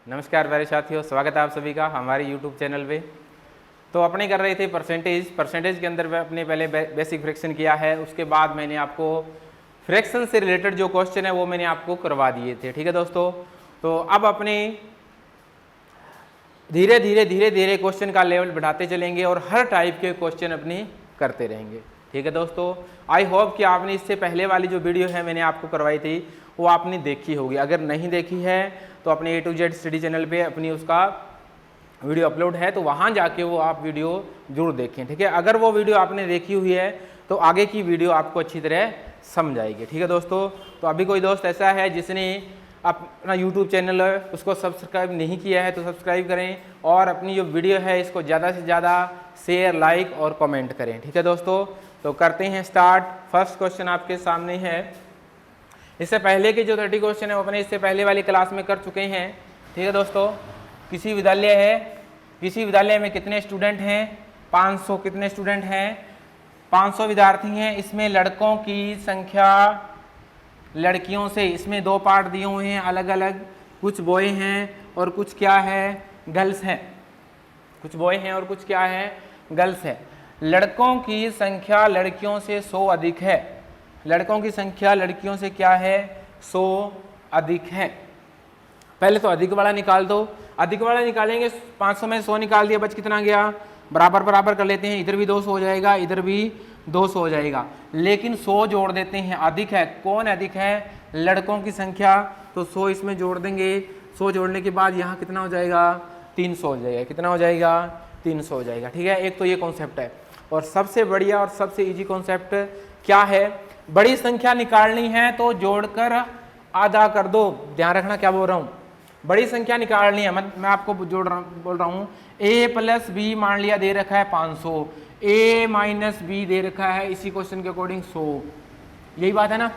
नमस्कार प्यारे साथियों, स्वागत है आप सभी का हमारे YouTube चैनल पे। तो अपने कर रहे थे परसेंटेज के अंदर अपने पहले बेसिक फ्रैक्शन किया है, उसके बाद मैंने आपको फ्रैक्शन से रिलेटेड जो क्वेश्चन है वो मैंने आपको करवा दिए थे। ठीक है दोस्तों, तो अब अपने धीरे धीरे क्वेश्चन का लेवल बढ़ाते चलेंगे और हर टाइप के क्वेश्चन अपनी करते रहेंगे। ठीक है दोस्तों, आई होप कि आपने इससे पहले वाली जो वीडियो है मैंने आपको करवाई थी वो आपने देखी होगी। अगर नहीं देखी है तो अपने A to Z study channel पे अपनी उसका वीडियो अपलोड है, तो वहाँ जाके वो आप वीडियो जरूर देखें। ठीक है, अगर वो वीडियो आपने देखी हुई है तो आगे की वीडियो आपको अच्छी तरह समझ आएगी। ठीक है दोस्तों, तो अभी कोई दोस्त ऐसा है जिसने अपना यूट्यूब चैनल है उसको सब्सक्राइब नहीं किया है तो सब्सक्राइब करें और अपनी जो वीडियो है इसको ज़्यादा से ज़्यादा शेयर, लाइक और कमेंट करें। ठीक है दोस्तों, तो करते हैं स्टार्ट। फर्स्ट क्वेश्चन आपके सामने है। इससे पहले के जो 30 क्वेश्चन है वो अपने इससे पहले वाली क्लास में कर चुके हैं। ठीक है दोस्तों, किसी विद्यालय में कितने स्टूडेंट हैं? 500। कितने स्टूडेंट हैं? 500 विद्यार्थी हैं। इसमें लड़कों की संख्या लड़कियों से, इसमें दो पार्ट दिए हुए हैं अलग अलग, कुछ बॉय हैं और कुछ क्या है, गर्ल्स हैं। कुछ बॉय हैं और कुछ क्या है, गर्ल्स है। लड़कों की संख्या लड़कियों से 100 अधिक है। लड़कों की संख्या लड़कियों से क्या है, 100 अधिक है। पहले तो अधिक वाला निकाल दो। अधिक वाला निकालेंगे, 500 में 100 निकाल दिया, बच कितना गया, बराबर बराबर कर लेते हैं। इधर भी 200 हो जाएगा, इधर भी 200 हो जाएगा, लेकिन 100 जोड़ देते हैं। अधिक है, कौन अधिक है? लड़कों की संख्या, तो 100 इसमें जोड़ देंगे। 100 जोड़ने के बाद यहाँ कितना हो जाएगा, 300 हो जाएगा। कितना हो जाएगा, 300 हो जाएगा। ठीक है, एक तो ये कॉन्सेप्ट है। और सबसे बढ़िया और सबसे इजी कॉन्सेप्ट क्या है, बड़ी संख्या निकालनी है तो जोड़कर आधा कर दो। ध्यान रखना क्या बोल रहा हूँ, बड़ी संख्या निकालनी है। मैं आपको बोल रहा हूँ a प्लस बी मान लिया दे रखा है 500, a माइनस बी दे रखा है इसी क्वेश्चन के अकॉर्डिंग 100। यही बात है ना।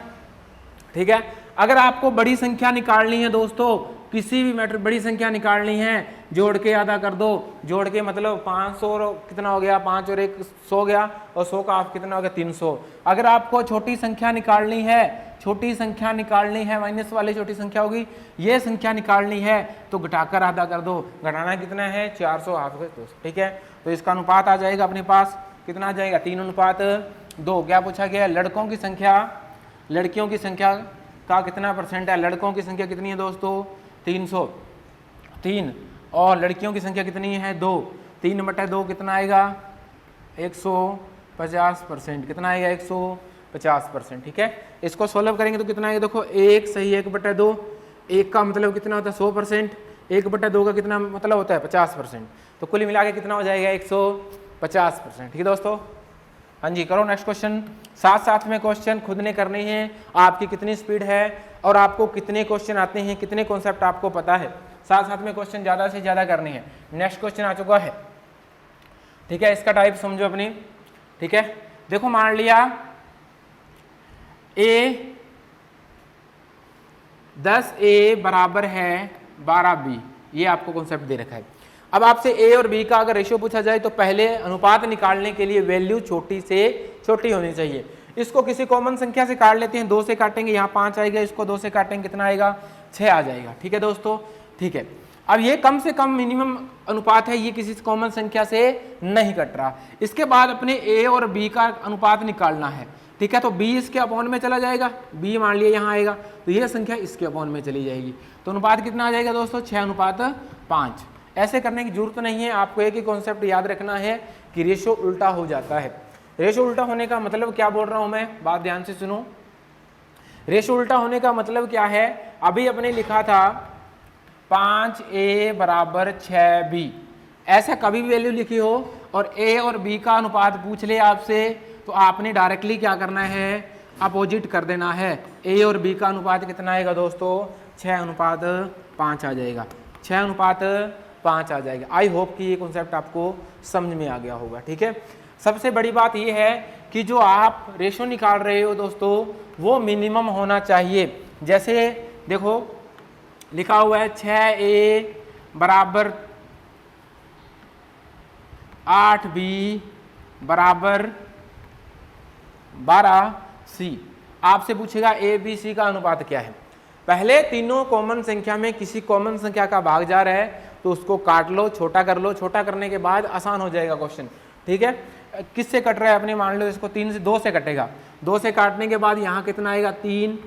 ठीक है, अगर आपको बड़ी संख्या निकालनी है दोस्तों, किसी भी मैटर बड़ी संख्या निकालनी है, जोड़ के आधा कर दो। जोड़ के मतलब 500 और कितना हो गया, 5 और 1 100 गया, और 100 का आप कितना हो गया, 300। अगर आपको छोटी संख्या निकालनी है, माइनस वाली छोटी संख्या होगी, ये संख्या निकालनी है तो घटाकर आधा कर दो। घटाना कितना है, 400 हाफ। ठीक है, तो इसका अनुपात आ जाएगा अपने पास, कितना आ जाएगा, 3:2। क्या पूछा गया, लड़कों की संख्या लड़कियों की संख्या का कितना परसेंट है? लड़कों की संख्या कितनी है दोस्तों, 303, और लड़कियों की संख्या कितनी है, 2। 3/2 कितना आएगा, 150%। कितना आएगा, 150%। ठीक है, इसको सोल्व करेंगे तो कितना आएगा, देखो 1 सही 1/2। 1 का मतलब कितना होता है, 100%। 1/2 का कितना मतलब होता है, 50%। तो कुल मिला के कितना हो जाएगा, 150%। ठीक है दोस्तों, हाँ जी, करो नेक्स्ट क्वेश्चन। साथ में क्वेश्चन खुद ने करने हैं। आपकी कितनी स्पीड है और आपको कितने क्वेश्चन आते हैं, कितने कॉन्सेप्ट आपको पता है, साथ में क्वेश्चन ज़्यादा से ज़्यादा करने हैं। नेक्स्ट क्वेश्चन आ चुका है। ठीक है, इसका टाइप समझो अपनी। ठीक है, देखो मान लिया A 10A बराबर है 12B, ये आपको कॉन्सेप्ट दे रखा है। अब आपसे A और B का अगर रेशियो पूछा जाए तो पहले अनुपात निकालने के लिए वैल्यू छोटी से छोटी होनी चाहिए। इसको किसी कॉमन संख्या से काट लेते हैं, 2 से काटेंगे, यहाँ 5 आएगा, इसको 2 से काटेंगे कितना आएगा, 6 आ जाएगा। ठीक है दोस्तों, ठीक है। अब ये कम से कम मिनिमम अनुपात है, ये किसी कॉमन संख्या से नहीं कट रहा। इसके बाद अपने A और B का अनुपात निकालना है। ठीक है, तो B इसके अपॉन में चला जाएगा, B मान लिया यहाँ आएगा, तो ये संख्या इसके अपॉन में चली जाएगी। तो अनुपात कितना आ जाएगा दोस्तों, 6:5। ऐसे करने की जरूरत नहीं है, आपको एक ही कॉन्सेप्ट याद रखना है कि रेशो उल्टा हो जाता है। रेशो उल्टा होने का मतलब क्या बोल रहा हूं मैं, बात ध्यान से सुनो। रेशो उल्टा होने का मतलब क्या है, अभी अपने लिखा था 5A बराबर 6B, ऐसा कभी भी वैल्यू लिखी हो और A और B का अनुपात पूछ ले आपसे, तो आपने डायरेक्टली क्या करना है, अपोजिट कर देना है। A और B का अनुपात कितना आएगा दोस्तों, 6:5 आ जाएगा। 6:5 आ जाएगा। आई होप कि ये कॉन्सेप्ट आपको समझ में आ गया होगा। ठीक है, सबसे बड़ी बात ये है कि जो आप रेशो निकाल रहे हो दोस्तों वो मिनिमम होना चाहिए। जैसे देखो लिखा हुआ है 6A बराबर 8B बराबर 12C। आपसे पूछेगा A B C का अनुपात क्या है, पहले तीनों कॉमन संख्या में किसी कॉमन संख्या का भाग जा रहा है तो उसको काट लो, छोटा कर लो, छोटा करने के बाद आसान हो जाएगा क्वेश्चन। ठीक है, किससे कट रहा है अपने, मान लो इसको 3 से 2 से कटेगा, 2 से काटने के बाद यहाँ कितना आएगा 3,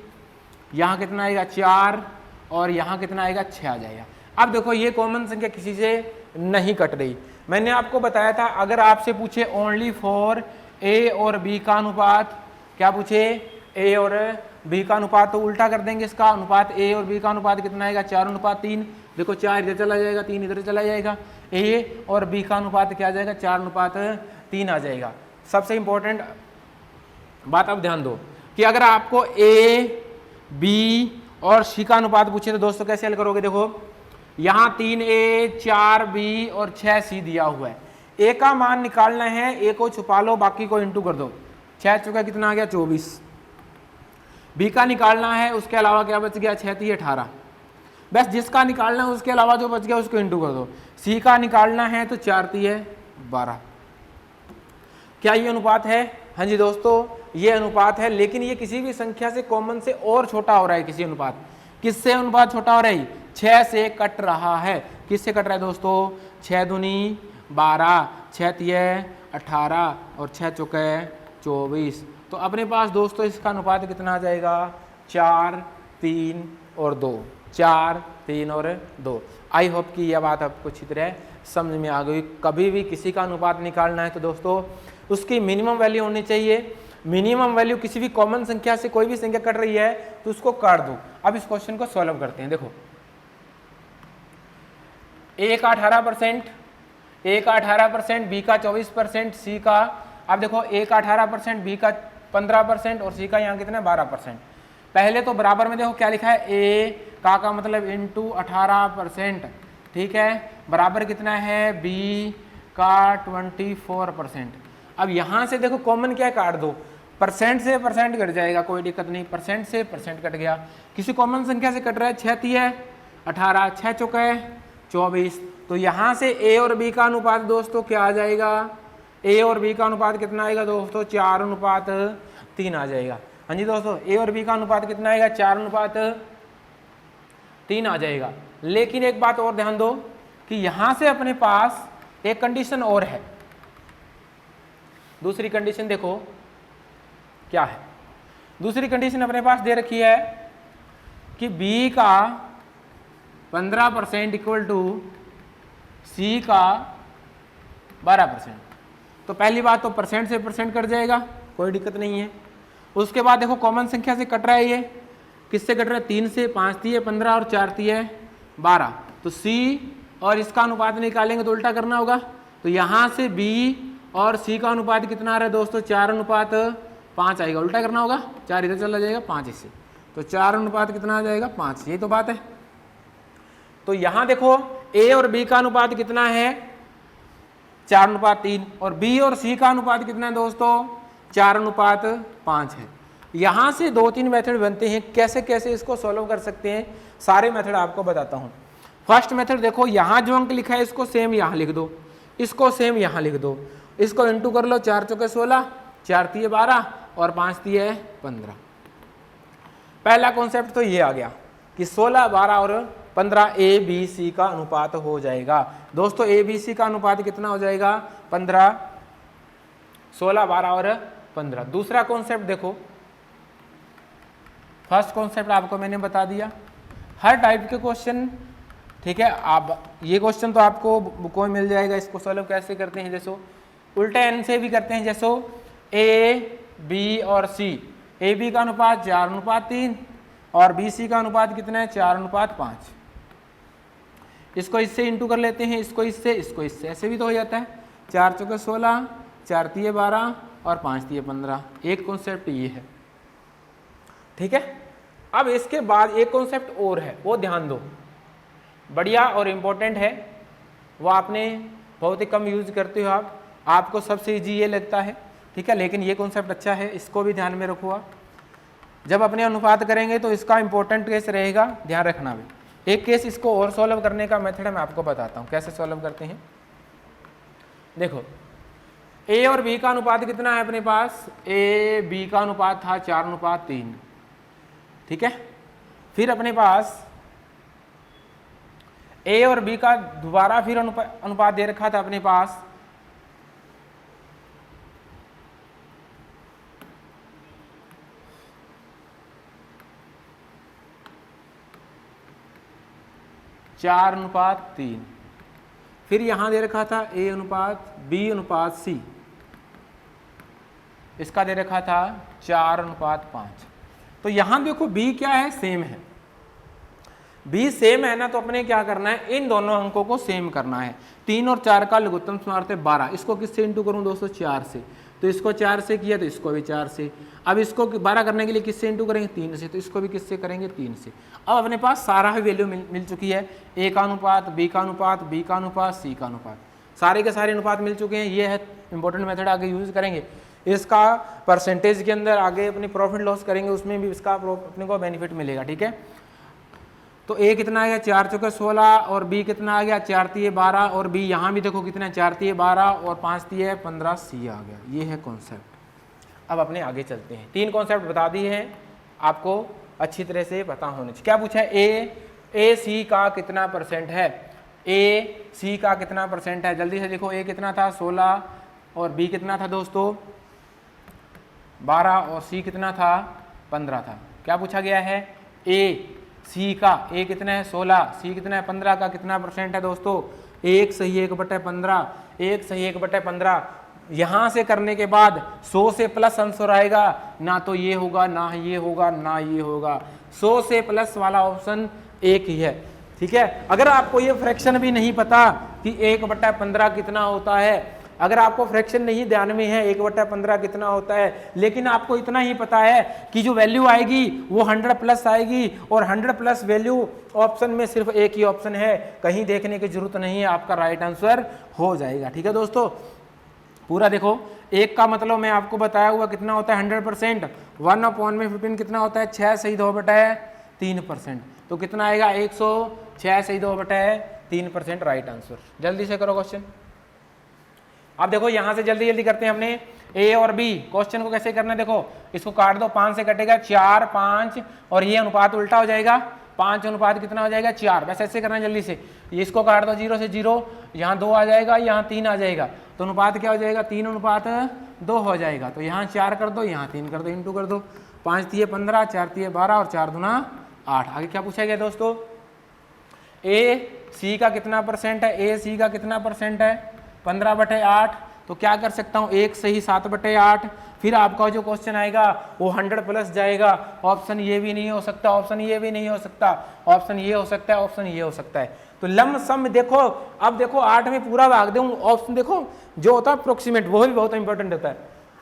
यहाँ कितना आएगा 4 और यहाँ कितना आएगा 6 आ जाएगा। अब देखो ये कॉमन संख्या किसी से नहीं कट रही। मैंने आपको बताया था अगर आपसे पूछे ओनली फॉर ए और बी का अनुपात, क्या पूछे, ए और बी का अनुपात, तो उल्टा कर देंगे इसका अनुपात, ए और बी का अनुपात कितना आएगा 4:3। देखो 4 इधर चला जाएगा, 3 इधर चला जाएगा, ए और बी का अनुपात क्या आ जाएगा 4:3 आ जाएगा। सबसे इंपॉर्टेंट बात अब ध्यान दो कि अगर आपको ए बी और सी का अनुपात पूछे तो दोस्तों कैसे हल करोगे। देखो यहाँ 3a 4b और 6c दिया हुआ है, ए का मान निकालना है, ए को छुपा लो बाकी को इंटू कर दो, 6 चुका कितना आ गया 24। बी का निकालना है, उसके अलावा क्या बच गया 6 3 18, बस जिसका निकालना है उसके अलावा जो बच गया उसको इंटू कर दो। सी का निकालना है तो 4 3 12। क्या ये अनुपात है? हाँ जी दोस्तों ये अनुपात है, लेकिन ये किसी भी संख्या से कॉमन से और छोटा हो रहा है। किसी अनुपात, किससे अनुपात छोटा हो रहा है? 6 से कट रहा है। किससे कट रहा है दोस्तों? 6 दूनी 12, 6 3 18 और 6 चौके 24। तो अपने पास दोस्तों इसका अनुपात कितना आ जाएगा 4 3 और 2, 4 3 और 2। आई होप कि यह बात आपको अच्छी तरह समझ में आ गई। कभी भी किसी का अनुपात निकालना है तो दोस्तों उसकी मिनिमम वैल्यू होनी चाहिए। मिनिमम वैल्यू किसी भी कॉमन संख्या से कोई भी संख्या कट रही है तो उसको काट दो। अब इस क्वेश्चन को सॉल्व करते हैं। देखो ए का 18%, ए का 18%, बी का 24%, सी का, अब देखो ए का 18%, बी का 15% और सी का यहाँ कितना 12%। पहले तो बराबर में देखो क्या लिखा है, ए का मतलब इंटू 18%, ठीक है, बराबर कितना है बी का 24%। अब यहाँ से देखो कॉमन क्या है, काट दो, परसेंट से परसेंट कट जाएगा, कोई दिक्कत नहीं, परसेंट से परसेंट कट गया। किसी कॉमन संख्या से कट रहा है, 6 3 18, 6 चौके 24। तो यहाँ से ए और बी का अनुपात दोस्तों क्या आ जाएगा, ए और बी का अनुपात कितना आएगा दोस्तों 4:3 आ जाएगा। हाँ जी दोस्तों ए और बी का अनुपात कितना आएगा 4:3 आ जाएगा। लेकिन एक बात और ध्यान दो कि यहाँ से अपने पास एक कंडीशन और है। दूसरी कंडीशन देखो क्या है, दूसरी कंडीशन अपने पास दे रखी है कि b का 15% इक्वल टू सी का 12%। तो पहली बात तो परसेंट से परसेंट कट जाएगा, कोई दिक्कत नहीं है। उसके बाद देखो कॉमन संख्या से कट रहा है, ये किससे कट रहा है 3 से, 5 3 15 और 4 3 12। तो सी और इसका अनुपात निकालेंगे तो उल्टा करना होगा। तो यहाँ से b और c का अनुपात कितना आ रहा है दोस्तों 4:5 आएगा, उल्टा करना होगा, 4 इधर चला जाएगा 5 इससे, तो 4 कितना आ जाएगा 5। यही तो बात है। तो यहाँ देखो a और b का अनुपात कितना है 4:3 और b और c का अनुपात कितना है दोस्तों 4:5 है। यहाँ से 2-3 मेथड बनते हैं, कैसे कैसे इसको सॉल्व कर सकते हैं, सारे मेथड आपको बताता हूँ। फर्स्ट मेथड देखो, यहाँ जो अंक लिखा है इसको सेम यहाँ लिख दो, इसको सेम यहाँ लिख दो, इसको इंटू कर लो, 4 चौके 16, 4 3 12 और 5 3 15। पहला कॉन्सेप्ट तो ये आ गया कि 16 12 और 15 ए बी सी का अनुपात हो जाएगा। दोस्तों ए बी सी का अनुपात कितना हो जाएगा 15, 16 12 और 15। दूसरा कॉन्सेप्ट देखो, फर्स्ट कॉन्सेप्ट आपको मैंने बता दिया, हर टाइप के क्वेश्चन, ठीक है, आप ये क्वेश्चन तो आपको बुकों में मिल जाएगा। इसको सॉल्व कैसे करते हैं, जैसो उल्टे एन से भी करते हैं, जैसो ए बी और सी, ए बी का अनुपात 4:3 और बी सी का अनुपात कितना है 4:5। इसको इससे इंटू कर लेते हैं, इसको इससे, इसको इससे, ऐसे भी तो हो जाता है, 4 चौके 16, 4 3 12 और 5 3 15। एक कॉन्सेप्ट ये है, ठीक है। अब इसके बाद एक कॉन्सेप्ट और है, वो ध्यान दो, बढ़िया और इम्पोर्टेंट है, वो आपने बहुत ही कम यूज करते हो आप, आपको सबसे इजी ये लगता है, ठीक है, लेकिन ये कॉन्सेप्ट अच्छा है, इसको भी ध्यान में रखो आप। जब अपने अनुपात करेंगे तो इसका इंपॉर्टेंट केस रहेगा, ध्यान रखना भी। एक केस इसको और सॉल्व करने का मेथड मैं आपको बताता हूँ कैसे सॉल्व करते हैं। देखो ए और बी का अनुपात कितना है अपने पास, ए बी का अनुपात था 4:3, ठीक है। फिर अपने पास ए और बी का दोबारा फिर अनुपात दे रखा था अपने पास, चार अनुपात तीन। फिर यहां दे रखा था ए अनुपात बी अनुपात सी, इसका दे रखा था 4 अनुपात 5। तो यहां देखो बी क्या है, सेम है, बी सेम है ना, तो अपने क्या करना है, इन दोनों अंकों को सेम करना है। 3 और 4 का लघुत्तम समार्थ है 12, इसको किससे इंटू करूं दोस्तों, 4 से, तो इसको 4 से किया तो इसको भी 4 से। अब इसको 12 करने के लिए किससे इंटू करेंगे, 3 से, तो इसको भी किससे करेंगे, 3 से। अब अपने पास सारा वैल्यू मिल चुकी है, ए का अनुपात, बी का अनुपात, बी का अनुपात, सी का अनुपात, सारे के सारे अनुपात मिल चुके हैं। ये है इंपॉर्टेंट मेथड, आगे यूज करेंगे इसका। परसेंटेज के अंदर आगे अपनी प्रॉफिट लॉस करेंगे, उसमें भी इसका अपने को बेनिफिट मिलेगा, ठीक है। तो ए कितना आ गया, 4 चौके 16, और बी कितना आ गया, 4 तिये 12, और बी यहाँ भी देखो कितना, 4 तिये 12 और 5 तिये 15, सी आ गया। ये है कॉन्सेप्ट। अब अपने आगे चलते हैं, 3 कॉन्सेप्ट बता दिए हैं, आपको अच्छी तरह से पता होने चाहिए। क्या पूछा है, ए सी का कितना परसेंट है, ए सी का कितना परसेंट है, जल्दी से देखो। ए कितना था, 16, और बी कितना था दोस्तों, 12, और सी कितना था, 15 था। क्या पूछा गया है, ए सी का, ए कितना है 16, सी कितना है 15 का कितना परसेंट है दोस्तों, 1 सही 1/15, 1 सही 1/15। यहां से करने के बाद 100 से प्लस आंसर आएगा, ना तो ये होगा, ना ये होगा, ना ये होगा। 100 से प्लस वाला ऑप्शन एक ही है, ठीक है। अगर आपको ये फ्रैक्शन भी नहीं पता कि 1/15 कितना होता है, अगर आपको फ्रैक्शन नहीं ध्यान में है 1/15 कितना होता है, लेकिन आपको इतना ही पता है कि जो वैल्यू आएगी वो 100 प्लस आएगी, और 100 प्लस वैल्यू ऑप्शन में सिर्फ एक ही ऑप्शन है, कहीं देखने की जरूरत नहीं है, आपका राइट आंसर हो जाएगा, ठीक है दोस्तों। पूरा देखो, एक का मतलब मैं आपको बताया हुआ कितना होता है 100%, 1/15 कितना होता है, 6 सही 2/3%, तो कितना आएगा 106 सही 2/3% राइट आंसर। जल्दी से करो क्वेश्चन। अब देखो यहां से जल्दी जल्दी करते हैं हमने ए और बी। क्वेश्चन को कैसे करना है, देखो इसको काट दो, 5 से कटेगा 4, 5, और ये अनुपात उल्टा हो जाएगा, 5 अनुपात कितना हो जाएगा 4। बस ऐसे करना है जल्दी से, ये इसको काट दो 0 से 0, यहाँ 2 आ जाएगा, यहाँ 3 आ जाएगा, तो अनुपात क्या हो जाएगा, 3 अनुपात 2 हो जाएगा। तो यहाँ 4 कर दो, यहाँ 3 कर दो, इंटू कर दो, 5 तिये 15, 4 तिये 12, और 4 दूना 8। आगे क्या पूछा गया दोस्तों, ए सी का कितना परसेंट है, ए सी का कितना परसेंट है, 15/8। तो क्या कर सकता हूँ, 1 सही 7/8। फिर आपका जो क्वेश्चन आएगा वो 100 प्लस जाएगा, ऑप्शन ये भी नहीं हो सकता, ऑप्शन ये भी नहीं हो सकता, ऑप्शन ये हो सकता है, ऑप्शन ये हो सकता है। तो लम सम देखो, अब देखो 8 में पूरा भाग दूं, ऑप्शन देखो जो होता है अप्रोक्सीमेट, वो भी बहुत इंपॉर्टेंट होता है।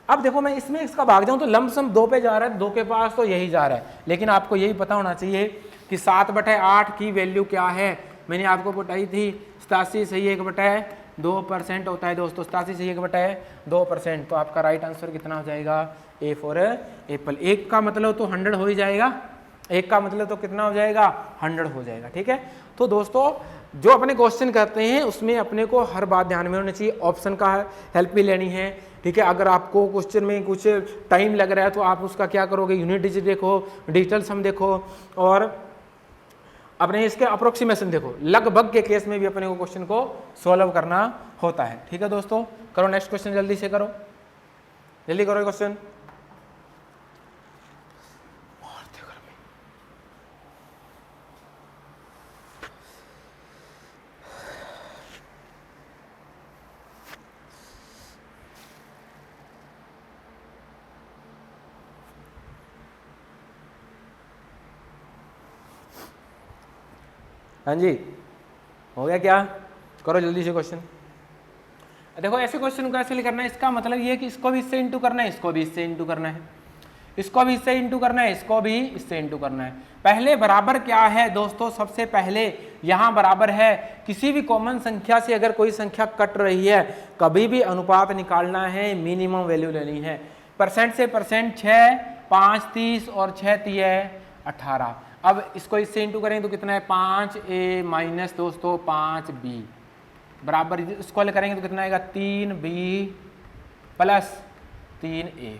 अब देखो मैं इसमें इसका भाग जाऊं तो लम सम 2 पे जा रहा है, 2 के पास तो यही जा रहा है, लेकिन आपको यही पता होना चाहिए कि 7/8 की वैल्यू क्या है। मैंने आपको बताई थी 87 सही 1/2% होता है दोस्तों, 87 सही 1/2%। तो आपका राइट आंसर कितना हो जाएगा, ए फॉर एप्पल। एक का मतलब तो 100 हो ही जाएगा, एक का मतलब तो कितना हो जाएगा, 100 हो जाएगा, ठीक है। तो दोस्तों जो अपने क्वेश्चन करते हैं उसमें अपने को हर बात ध्यान में होनी चाहिए, ऑप्शन का हेल्प भी लेनी है, ठीक है। अगर आपको क्वेश्चन में कुछ टाइम लग रहा है तो आप उसका क्या करोगे, यूनिट डिजिट देखो, डिजिटल सम देखो, और अपने इसके अप्रोक्सीमेशन देखो। लगभग के केस में भी अपने को क्वेश्चन को सॉल्व करना होता है, ठीक है दोस्तों। करो नेक्स्ट क्वेश्चन, जल्दी से करो, जल्दी करो क्वेश्चन। हाँ जी, हो गया क्या, करो जल्दी से क्वेश्चन। देखो ऐसे क्वेश्चन को कैसे करना है, इसका मतलब ये कि इसको भी इससे इंटू करना है, इसको भी इससे इंटू करना है, इसको भी इससे इंटू करना है, इसको भी इससे इंटू करना है। पहले बराबर क्या है दोस्तों, सबसे पहले यहाँ बराबर है, किसी भी कॉमन संख्या से अगर कोई संख्या कट रही है, कभी भी अनुपात निकालना है, मिनिमम वैल्यू लेनी है। परसेंट से परसेंट 6, 5 30 और 6 तिये 18। अब इसको इससे इंटू करेंगे तो कितना है, 5a माइनस दोस्तों 5b बराबर, इसको करेंगे तो कितना आएगा, 3b प्लस 3a।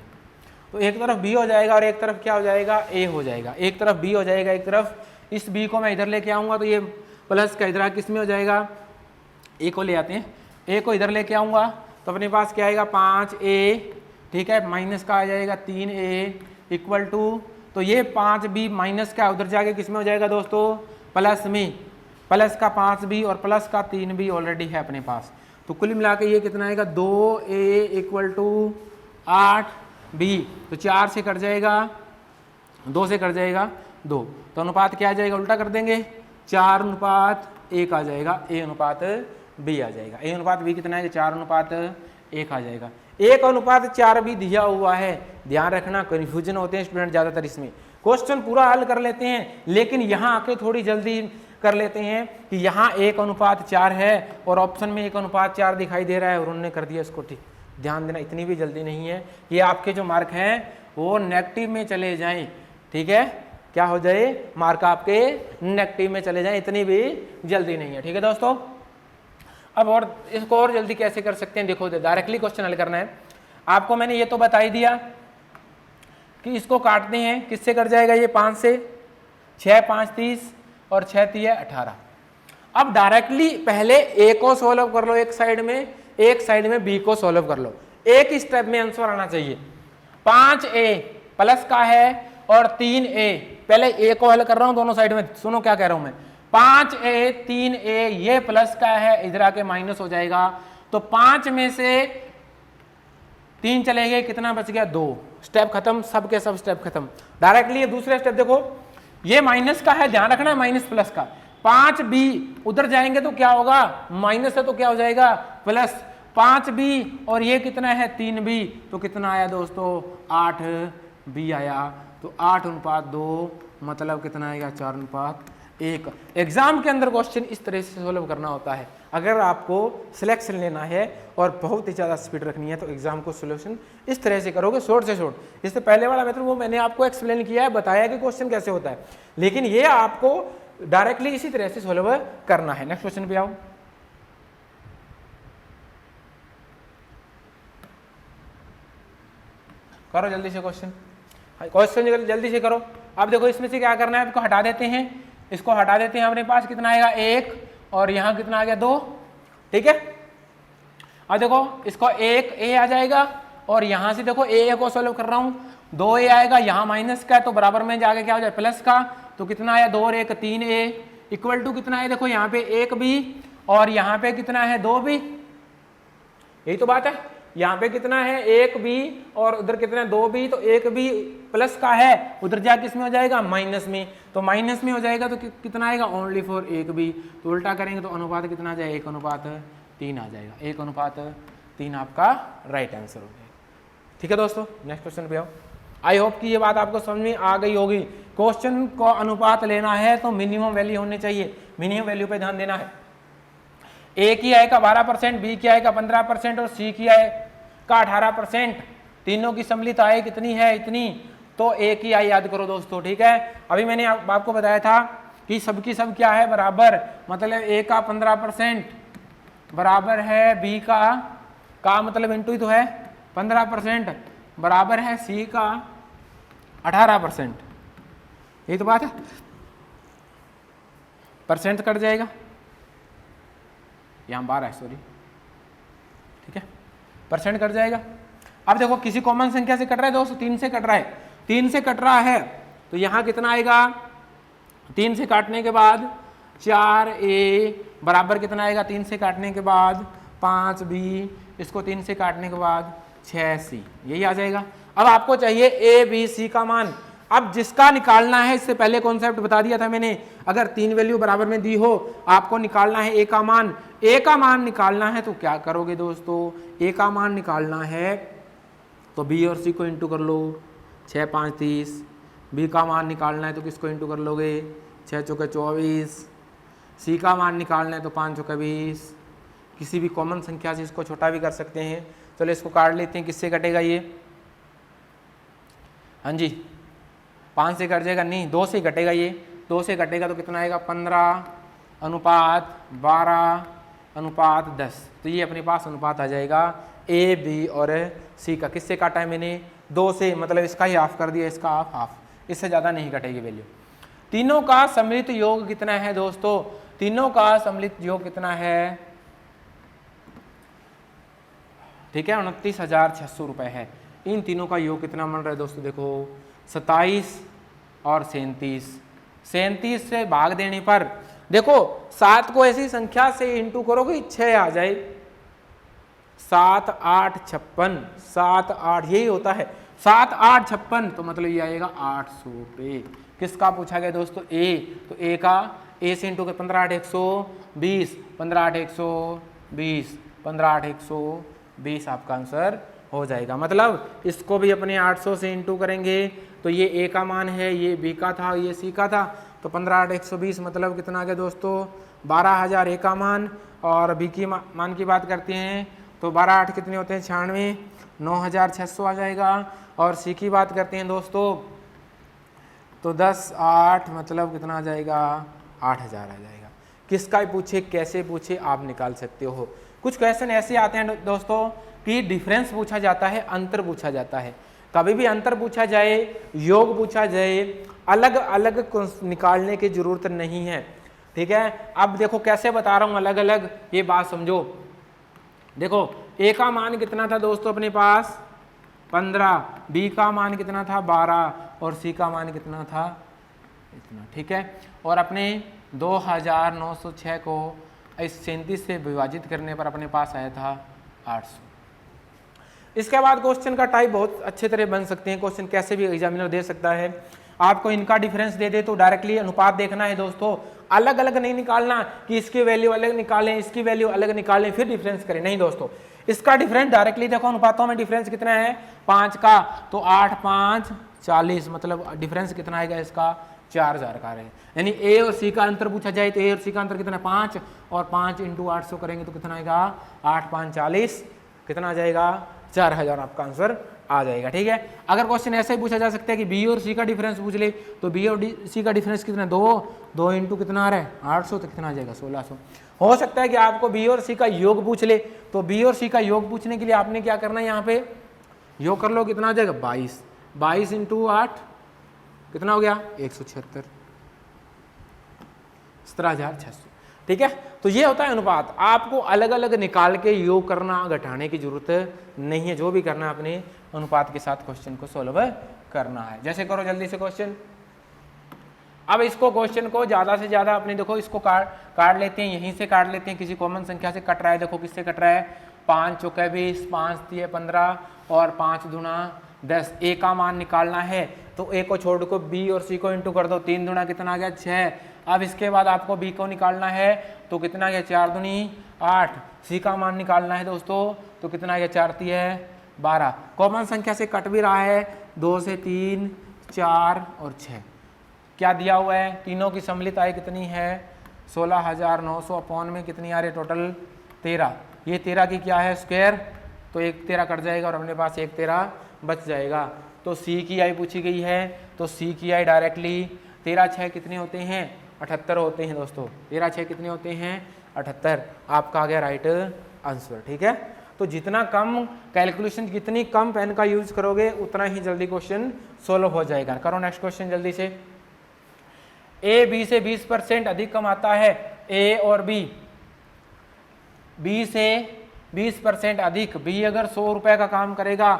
तो एक तरफ बी हो जाएगा और एक तरफ क्या हो जाएगा, ए हो जाएगा। एक तरफ बी हो जाएगा, एक तरफ इस बी को मैं इधर लेके आऊँगा तो ये प्लस का इधर किस में हो जाएगा, ए को ले आते हैं, ए को इधर लेके आऊँगा तो अपने पास क्या आएगा 5a, ठीक है, माइनस का आ जाएगा 3a इक्वल टू, तो ये 5b माइनस का उधर जाके किस में हो जाएगा दोस्तों, प्लस में, प्लस का 5b और प्लस का 3b ऑलरेडी है अपने पास। तो कुल मिला के ये कितना आएगा 2a इक्वल टू 8b, तो 4 से कट जाएगा, 2 से कट जाएगा 2, तो अनुपात क्या आ जाएगा, उल्टा कर देंगे 4:1 आ जाएगा, a अनुपात b आ जाएगा। a अनुपात b कितना है, 4:1 आ जाएगा। 1:4 भी दिया हुआ है, ध्यान रखना, कन्फ्यूजन होते हैं स्टूडेंट ज़्यादातर इसमें। क्वेश्चन पूरा हल कर लेते हैं लेकिन यहाँ आके थोड़ी जल्दी कर लेते हैं कि यहाँ 1:4 है और ऑप्शन में 1:4 दिखाई दे रहा है और उन्होंने कर दिया इसको ठीक। ध्यान देना, इतनी भी जल्दी नहीं है कि आपके जो मार्क हैं वो नेगेटिव में चले जाएं, ठीक है, क्या हो जाए, मार्क आपके नेगेटिव में चले जाएं, इतनी भी जल्दी नहीं है, ठीक है दोस्तों। अब और इसको और जल्दी कैसे कर सकते हैं, देखो डायरेक्टली क्वेश्चन हल करना है आपको। मैंने ये तो बता ही दिया कि इसको काटते हैं, किससे कट जाएगा ये 5 से, 6 5 30 और 6 3 18। अब डायरेक्टली पहले ए को सॉल्व कर लो एक साइड में बी को सॉल्व कर लो, एक ही स्टेप में आंसर आना चाहिए। 5a प्लस का है और 3a, पहले ए को हल कर रहा हूं दोनों साइड में, सुनो क्या कह रहा हूं मैं, 5a 3a ये प्लस का है, इधर आके माइनस हो जाएगा, तो 5 में से 3 चले गए, कितना बच गया 2, स्टेप खत्म, सब के सब स्टेप खत्म। डायरेक्टली ये दूसरे स्टेप देखो, ये माइनस का है, ध्यान रखना, माइनस प्लस का, 5b उधर जाएंगे तो क्या होगा, माइनस है तो क्या हो जाएगा प्लस, 5b और ये कितना है 3b, तो कितना आया दोस्तों 8b आया, तो 8:2 मतलब कितना आएगा 4:1। एग्जाम के अंदर क्वेश्चन इस तरह से सोल्व करना होता है। अगर आपको सिलेक्शन लेना है और बहुत ही ज़्यादा स्पीड रखनी है तो एग्जाम को सोल्यूशन इस तरह से करोगे, शॉर्ट से शॉर्ट। इससे पहले वाला मेथड वो मैंने आपको एक्सप्लेन किया है, बताया कि क्वेश्चन कैसे होता है, लेकिन ये आपको डायरेक्टली इसी तरह से सोल्व करना है। नेक्स्ट क्वेश्चन पे आओ। करो जल्दी से क्वेश्चन जल्दी से करो। अब देखो इसमें से क्या करना है, आपको हटा देते हैं, इसको हटा देते हैं, अपने पास कितना आएगा 1 और यहाँ कितना आ गया 2, ठीक है। अब देखो इसको 1a आ जाएगा और यहाँ से देखो a को सॉल्व कर रहा हूँ, 2a आएगा, यहाँ माइनस का है तो बराबर में जाके क्या हो जाए प्लस का, तो कितना आया 2 और 1 3a इक्वल टू कितना है, देखो यहाँ पे 1b और यहाँ पे कितना है 2b, यही तो बात है। यहाँ पे कितना है 1b और उधर कितना है 2b, तो 1b प्लस का है, उधर जाके किसमें हो जाएगा माइनस में, तो माइनस में हो जाएगा तो कितना आएगा ओनली फॉर 1b, तो उल्टा करेंगे तो अनुपात कितना आ जाएगा 1:3 आ जाएगा, 1:3 आपका राइट आंसर हो जाएगा, ठीक है दोस्तों। नेक्स्ट क्वेश्चन पे आओ। आई होप कि ये बात आपको समझ में आ गई होगी। क्वेश्चन को अनुपात लेना है तो मिनिमम वैल्यू होनी चाहिए, मिनिमम वैल्यू पे ध्यान देना है। ए की आय का 12%, बी की आय का 15% और सी की आय का 18%, तीनों की सम्मिलित आय कितनी है, इतनी, तो ए की आय याद करो दोस्तों, ठीक है। अभी मैंने आपको बताया था कि सबकी सब क्या है बराबर, मतलब ए का 15% बराबर है बी का मतलब इंटू ही तो है 15% बराबर है सी का 18%, यही तो बात है। परसेंट कट जाएगा, यहाँ 12 है सॉरी, ठीक है, परसेंट कट जाएगा। अब देखो किसी कॉमन संख्या से कट रहा है दोस्तों, 3 से कट रहा है, 3 से कट रहा है तो यहाँ कितना आएगा, 3 से काटने के बाद 4a बराबर कितना आएगा, 3 से काटने के बाद 5b, इसको 3 से काटने के बाद 6c, यही आ जाएगा। अब आपको चाहिए a b c का मान। अब जिसका निकालना है, इससे पहले कॉन्सेप्ट बता दिया था मैंने, अगर 3 वैल्यू बराबर में दी हो, आपको निकालना है a का मान। a का मान निकालना है तो क्या करोगे दोस्तों, a का मान निकालना है तो b और c को इंटू कर लो, 6 5 30, b का मान निकालना है तो किसको इंटू कर लोगे, 6 चौके 24, c का मान निकालना है तो 5 चौके 20, किसी भी कॉमन संख्या से इसको छोटा भी कर सकते हैं। चलो इसको काट लेते हैं, किससे कटेगा ये, हाँ जी 5 से कट जाएगा, नहीं 2 से कटेगा, ये 2 से कटेगा तो कितना आएगा 15:12:10, तो ये अपने पास अनुपात आ जाएगा ए बी और सी का। किससे काटा है मैंने, 2 से, मतलब इसका ही हाफ कर दिया, इसका हाफ हाफ, इससे ज़्यादा नहीं घटेगी वैल्यू। तीनों का सम्मिलित योग कितना है दोस्तों? तीनों का सम्मिलित योग कितना है? ठीक है, 29,600 रुपये है। इन तीनों का योग कितना बन रहा है दोस्तों? देखो 27 और 37, 37 से भाग देने पर देखो 7 को ऐसी संख्या से इंटू करोगे 6 आ जाए, 7 8 56, 7 8 यही होता है, 7 8 56, तो मतलब ये आएगा 800 रुपये। किसका पूछा गया दोस्तों? ए, तो ए का ए से इंटू 15 8 120, 15 8 120, 15 8 120 आपका आंसर हो जाएगा। मतलब इसको भी अपने 800 से इंटू करेंगे तो ये ए का मान है, ये बी का था, ये सी का था, तो 15 8 120 मतलब कितना आ गया दोस्तों? 12,000 ए का मान। और बी की मान की बात करते हैं तो 12 8 कितने होते हैं? 96, 9,600 आ जाएगा। और सी की बात करते हैं दोस्तों तो 10 8 मतलब कितना आ जाएगा? 8,000 आ जाएगा। किसका पूछे, कैसे पूछे, आप निकाल सकते हो। कुछ क्वेश्चन ऐसे आते हैं दोस्तों कि डिफरेंस पूछा जाता है, अंतर पूछा जाता है। कभी भी अंतर पूछा जाए, योग पूछा जाए, अलग अलग निकालने की जरूरत नहीं है। ठीक है, अब देखो कैसे बता रहा हूँ अलग अलग, ये बात समझो। देखो ए का मान कितना था दोस्तों अपने पास? 15, बी का मान कितना था? 12, और सी का मान कितना था? इतना। ठीक है, और अपने 2,906 को इस 37 से विभाजित करने पर अपने पास आया था 800। इसके बाद क्वेश्चन का टाइप बहुत अच्छे तरह बन सकते हैं। क्वेश्चन कैसे भी एग्जामिनर दे सकता है। आपको इनका डिफरेंस दे दे तो डायरेक्टली अनुपात देखना है दोस्तों, अलग अलग नहीं निकालना कि इसकी वैल्यू अलग निकालें, इसकी वैल्यू अलग निकालें फिर डिफरेंस करें, नहीं दोस्तों। इसका डिफरेंस डायरेक्टली देखो, अनुपातों में डिफरेंस कितना है? 5 का, तो 8 5 40, मतलब डिफरेंस कितना आएगा इसका? 4,000 का है। यानी ए और सी का अंतर पूछा जाए तो ए और सी का अंतर कितना है? 5, और 5 × 800 करेंगे तो कितना आएगा? 8 5 40, कितना आ जाएगा? 4,000 आपका आंसर आ जाएगा। ठीक है, अगर क्वेश्चन ऐसे ही पूछा जा सकता है कि बी और सी का डिफरेंस पूछ ले, तो बी और सी का डिफरेंस कितना? 2 इंटू कितना आ रहा है? 800, तो कितना आ जाएगा? 1600। हो सकता है कि आपको बी और सी का योग पूछ ले, तो बी और सी का योग पूछने के लिए आपने क्या करना है? यहाँ पे योग कर लो, कितना आ जाएगा? 22, 22 इंटू 8 कितना हो गया? 176, 17,600। ठीक है, तो ये होता है अनुपात। आपको अलग अलग निकाल के योग करना, घटाने की जरूरत नहीं है। जो भी करना है अपने अनुपात के साथ क्वेश्चन को सोल्व करना है। जैसे करो जल्दी से क्वेश्चन। अब इसको क्वेश्चन को ज्यादा से ज्यादा अपने देखो, इसको काट लेते हैं, यहीं से काट लेते हैं, किसी कॉमन संख्या से कट रहा है। देखो किससे कट रहा है? 5 चौके 20, 5 3 15, और 5 दूना 10। ए का मान निकालना है तो ए को छोड़ को बी और सी को इंटू कर दो, 3 दूना कितना आ गया? 6। अब इसके बाद आपको बी को निकालना है तो कितना आ गया? 4 दूनी 8। सी का मान निकालना है दोस्तों तो कितना आ गया? 4 3 12। कॉमन संख्या से कट भी रहा है, 2 से 3 4 और 6। क्या दिया हुआ है? तीनों की सम्मिलित आय कितनी है? 16,900 अपॉन में कितनी आ रही है टोटल? 13। ये 13 की क्या है? स्क्वायर, तो 1 13 कट जाएगा और अपने पास 1 13 बच जाएगा। तो सी की आई पूछी गई है, तो सी की आई डायरेक्टली 13 6 कितने होते हैं? 78 होते हैं दोस्तों। 13 6 कितने होते हैं? 78। आपका आ गया राइट आंसर। ठीक है, तो जितना कम कैलकुलेशन, जितनी कम पेन का यूज करोगे उतना ही जल्दी क्वेश्चन सोल्व हो जाएगा। करो नेक्स्ट क्वेश्चन जल्दी से। ए बी से 20% अधिक कमाता है। ए और बी से 20% अधिक। बी अगर 100 रुपए का काम करेगा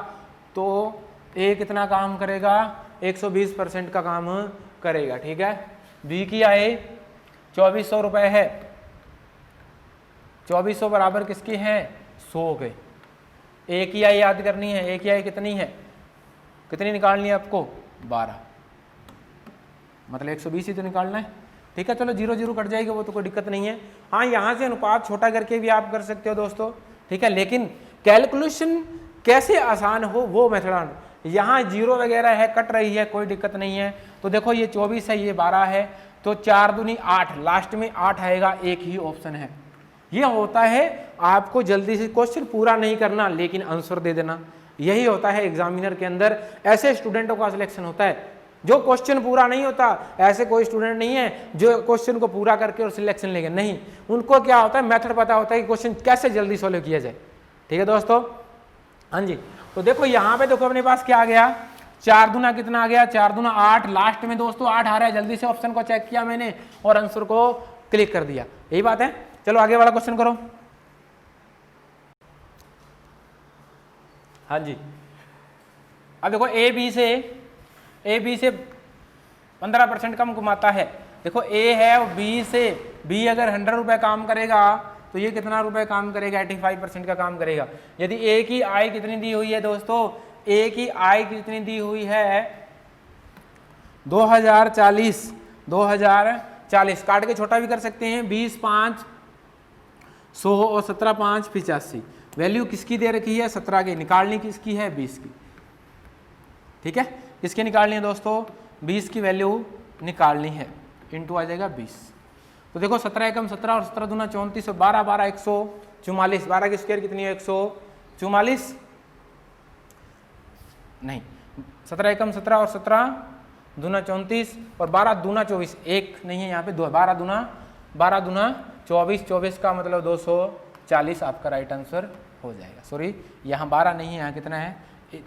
तो ए कितना काम करेगा? 120% का काम करेगा। ठीक है, बी की आय 2400 रुपए है। 2400 बराबर किसकी है? 100 के। ए की आय याद करनी है। ए की आय कितनी है? कितनी निकालनी है आपको? 12, मतलब 120 ही तो निकालना है। ठीक है, चलो 0 0 कट जाएगी, वो तो कोई दिक्कत नहीं है। हाँ, यहाँ से अनुपात छोटा करके भी आप कर सकते हो दोस्तों। ठीक है, लेकिन कैलकुलेशन कैसे आसान हो वो मेथड। यहाँ 0 वगैरह है, कट रही है, कोई दिक्कत नहीं है। तो देखो ये 24 है, ये 12 है, तो 4 दूनी 8, लास्ट में 8 आएगा, एक ही ऑप्शन है। ये होता है आपको जल्दी से क्वेश्चन पूरा नहीं करना लेकिन आंसर दे देना। यही होता है एग्जामिनर के अंदर। ऐसे स्टूडेंटों का सिलेक्शन होता है जो क्वेश्चन पूरा नहीं होता। ऐसे कोई स्टूडेंट नहीं है जो क्वेश्चन को पूरा करके और सिलेक्शन लेंगे, नहीं। उनको क्या होता है? मेथड पता होता है कि क्वेश्चन कैसे जल्दी सोल्व किया जाए। ठीक है दोस्तों, हाँ जी। तो देखो यहाँ पे देखो अपने पास क्या आ गया, 4 दूना कितना आ गया, 4 दूना 8, लास्ट में दोस्तों 8 आ रहा है, जल्दी से ऑप्शन को चेक किया मैंने और आंसर को क्लिक कर दिया, यही बात है। चलो आगे वाला क्वेश्चन करो। हाँ जी, अब देखो ए बी से 15% कम कमाता है। देखो ए है और बी से, बी अगर 100 रुपए काम करेगा तो ये कितना रुपए काम करेगा, 85% का काम करेगा। यदि ए की आय कितनी दी हुई है दोस्तों, ए की आय कितनी दी हुई है 2040, काट के छोटा भी कर सकते हैं, 20 5 100 और 17 5 85। वैल्यू किसकी दे रखी है, 17 की, निकालनी किसकी है 20 की। ठीक है, किसकी निकालनी है दोस्तों, 20 की वैल्यू निकालनी है, इनटू आ जाएगा 20। तो देखो 17 एकम 17 और 17 दूना 34 और 12 12 144, 12 की स्क्वायर कितनी है 144, नहीं 17 एकम 17 और 17 दूना 34 और 12 दूना 24, एक नहीं है यहाँ पे, 12 दूना 24, 24 का मतलब 240 आपका राइट आंसर हो जाएगा। सॉरी यहाँ 12 नहीं है, यहाँ कितना है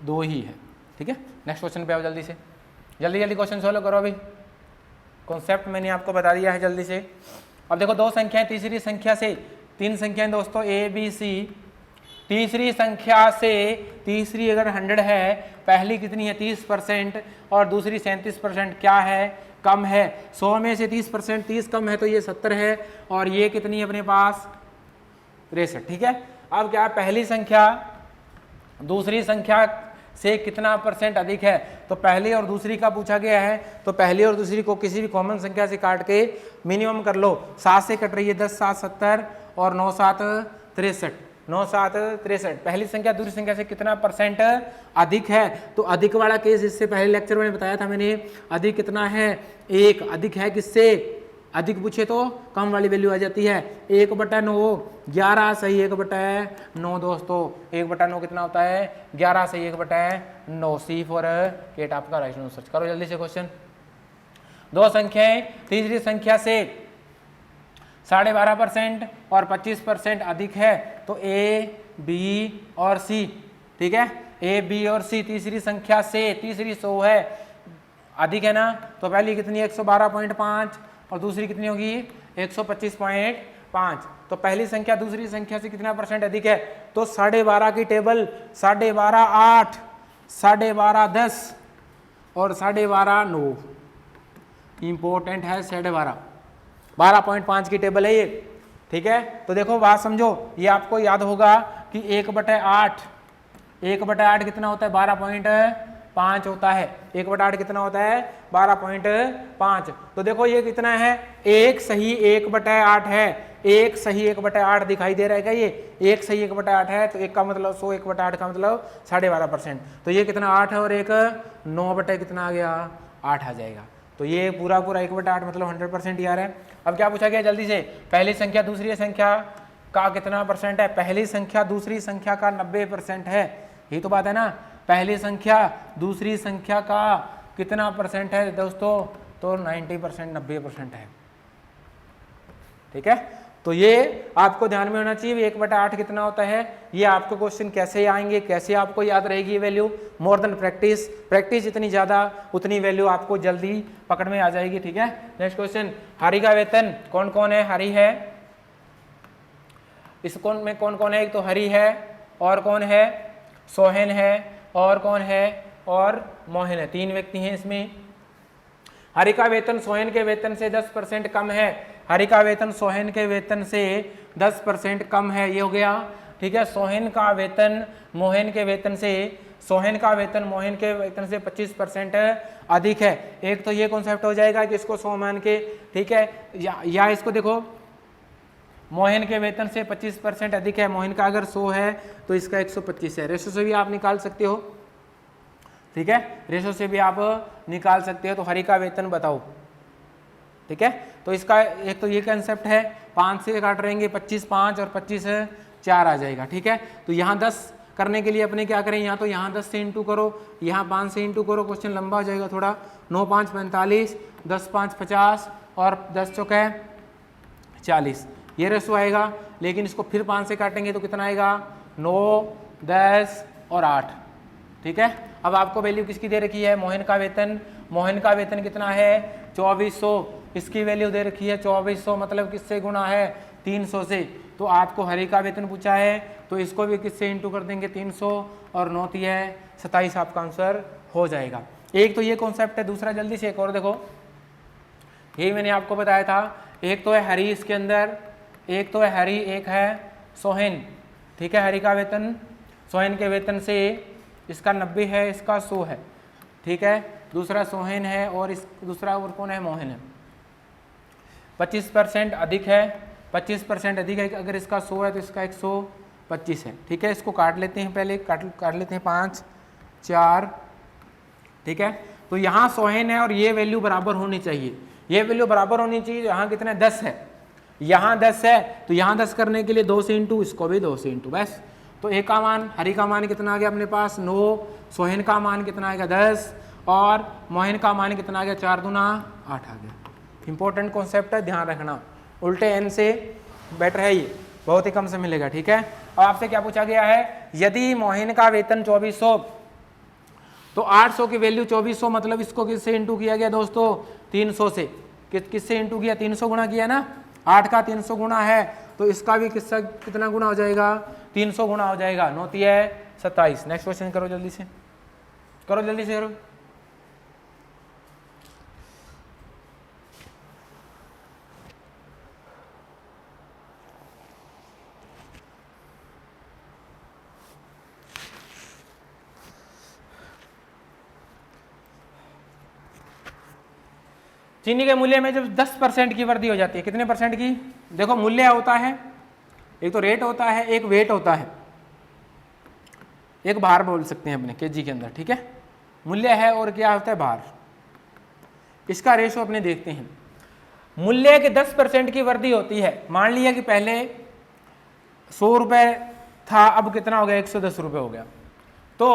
2 ही है। ठीक है, नेक्स्ट क्वेश्चन पे आओ, जल्दी से जल्दी क्वेश्चन सोल्व करो। अभी कॉन्सेप्ट मैंने आपको बता दिया है, जल्दी से। अब देखो 2 संख्याएं, तीसरी संख्या से 3 संख्याएं दोस्तों ए बी सी, तीसरी संख्या से, तीसरी अगर 100 है, पहली कितनी है 30% और दूसरी 37%, क्या है कम है। 100 में से 30%, 30 कम है तो ये 70 है और ये कितनी है अपने पास 63। ठीक है, अब क्या पहली संख्या दूसरी संख्या से कितना % अधिक है, तो पहली और दूसरी का पूछा गया है, तो पहली और दूसरी को किसी भी कॉमन संख्या से काट के मिनिमम कर लो। 7 से कट रही है 10 7 70 और 9 7 63, 9 7 63। पहली संख्या दूसरी संख्या से कितना % अधिक है, तो अधिक वाला केस इससे पहले लेक्चर में बताया था मैंने, अधिक कितना है 1, अधिक है किससे, अधिक पूछे तो कम वाली वैल्यू आ जाती है। 1/9 11 सही 1/9 दोस्तों, 1/9 कितना होता है 11 सही 1/9। सी फॉर केट आपका राइट आंसर। करो जल्दी से क्वेश्चन। 2 संख्याएं तीसरी संख्या से 12.5% और 25% अधिक है, तो ए बी और सी। ठीक है, ए बी और सी तीसरी संख्या से, तीसरी 100 है, अधिक है ना, तो पहली कितनी 112.5 और दूसरी कितनी होगी 125.5। तो पहली संख्या दूसरी संख्या से कितना % अधिक है, तो 12.5 की टेबल 12.5 8, 12.5 10 और 12.5 9, इंपॉर्टेंट है 12.5, 12.5 की टेबल है ये। ठीक है, तो देखो बात समझो, ये आपको याद होगा कि 1/8, 1/8 कितना होता है 12.5 होता है, 1/8 कितना होता है 12.5। तो देखो ये कितना है, एक सही 1/8 है, एक सही 1/8 दिखाई दे रहा है क्या, ये एक सही 1/8 है, तो एक का मतलब 100, 1/8 का मतलब 12.5%। तो ये कितना 8 है और एक 9 कितना आ गया 8 आ जाएगा। तो ये पूरा 1/8 मतलब 100% ही आ रहा है। अब क्या पूछा गया जल्दी से, पहली संख्या दूसरी संख्या का कितना % है, पहली संख्या दूसरी संख्या का 90% है, यही तो बात है ना, पहली संख्या दूसरी संख्या का कितना % है दोस्तों, तो 90%, 90% है। ठीक है, तो ये आपको ध्यान में होना चाहिए, 1/8 कितना होता है, ये आपको क्वेश्चन कैसे आएंगे, कैसे आपको याद रहेगी value, more than practice, practice जितनी ज्यादा उतनी वैल्यू आपको जल्दी पकड़ में आ जाएगी। ठीक है, नेक्स्ट क्वेश्चन, हरि का वेतन कौन कौन है, हरि है, इस कौन में कौन कौन है, एक तो हरि है और कौन है सोहेन है और कौन है और मोहन है, 3 व्यक्ति हैं इसमें। हरि का वेतन सोहेन के वेतन से 10% कम है, हरि का वेतन सोहेन के वेतन से 10% कम है, ये हो गया। ठीक है, सोहेन का वेतन मोहन के वेतन से, सोहेन का वेतन मोहन के वेतन से 25% अधिक है। एक तो ये कॉन्सेप्ट हो जाएगा कि इसको 100 मान के, ठीक है, या इसको देखो मोहन के वेतन से 25% अधिक है, मोहन का अगर 100 है तो इसका 125 है, रेशो से भी आप निकाल सकते हो। ठीक है, रेशो से भी आप निकाल सकते हो। तो हरि का वेतन बताओ। ठीक है, तो इसका एक तो ये कंसेप्ट है, 5 से काट रहेंगे 25 5 और 25 4 आ जाएगा। ठीक है, तो यहाँ 10 करने के लिए अपने क्या करें, यहाँ तो यहाँ 10 से इंटू करो, यहाँ 5 से इंटू करो, क्वेश्चन लंबा हो जाएगा थोड़ा। 9 5 45, 10 5 50 और 10 चौके 40, ये रेशो आएगा। लेकिन इसको फिर 5 से काटेंगे तो कितना आएगा, 9 10 और 8, ठीक है। अब आपको वैल्यू किसकी दे रखी है, मोहन का वेतन। मोहन का वेतन कितना है 2400, इसकी वैल्यू दे रखी है 2400, मतलब किससे गुणा है 300 से। तो आपको हरि का वेतन पूछा है तो इसको भी किससे इंटू कर देंगे 300 और 9 है 27, आपका आंसर हो जाएगा। एक तो ये कॉन्सेप्ट है, दूसरा जल्दी से एक और देखो, यही मैंने आपको बताया था। एक तो है हरि इसके अंदर, एक तो है हरि, एक है सोहन, ठीक है। हरि का वेतन सोहन के वेतन से इसका 90 है, इसका 100 है, ठीक है। दूसरा सोहन है और इस दूसरा और कौन है, मोहन है। 25% अधिक है, 25% अधिक है, अगर इसका 100 है तो इसका 125 है, ठीक है। इसको काट लेते हैं, पहले काट लेते हैं 5 4, ठीक है। तो यहाँ सोहन है और ये वैल्यू बराबर होनी चाहिए, ये वैल्यू बराबर होनी चाहिए। यहाँ कितना 10 है, यहाँ 10 है, तो यहाँ 10 करने के लिए 2 से इंटू, इसको भी 2 से इंटू, बस। तो ए का मान, हरि का मान कितना आ गया अपने पास 9, सोहन का मान कितना आएगा 10 और मोहन का मान कितना आ गया 4 दूना 8 आ गया। इंपॉर्टेंट कॉन्सेप्ट है, ध्यान रखना, उल्टे एन से बेटर है ये, बहुत ही कम से मिलेगा, ठीक है। और आपसे क्या पूछा गया है, यदि मोहन का वेतन 2400 तो 800 की वैल्यू 2400, मतलब इसको किससे इंटू किया गया दोस्तों 300 से। किससे इंटू किया, 300 गुणा किया ना, 8 का 300 गुणा है तो इसका भी किसका कितना गुणा हो जाएगा 300 गुणा हो जाएगा, 9 है 27। नेक्स्ट क्वेश्चन करो जल्दी से, करो जल्दी से करो। चीनी के मूल्य में जब 10% की वृद्धि हो जाती है, कितने परसेंट की, देखो मूल्य होता है, एक तो रेट होता है, एक वेट होता है, एक भार बोल सकते हैं अपने केजी के अंदर, ठीक है। मूल्य है और क्या होता है भार, इसका रेशो अपने देखते हैं। मूल्य के 10% की वृद्धि होती है, मान लिया कि पहले 100 रुपये था, अब कितना हो गया 110 रुपये हो गया, तो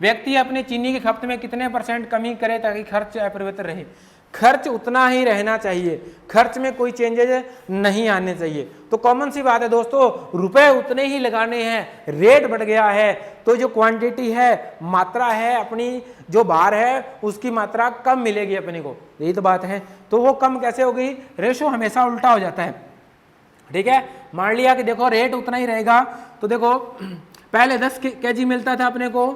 व्यक्ति अपने चीनी की खपत में कितने % कमी करे ताकि खर्च अपरिवर्तित रहे। खर्च उतना ही रहना चाहिए, खर्च में कोई चेंजेज नहीं आने चाहिए। तो कॉमन सी बात है दोस्तों, रुपए उतने ही लगाने हैं, रेट बढ़ गया है तो जो क्वांटिटी है, मात्रा है, अपनी जो भार है उसकी मात्रा कम मिलेगी अपने को, यही तो बात है। तो वो कम कैसे होगी, रेशो हमेशा उल्टा हो जाता है, ठीक है। मान लिया कि देखो रेट उतना ही रहेगा, तो देखो पहले 10 kg मिलता था अपने को,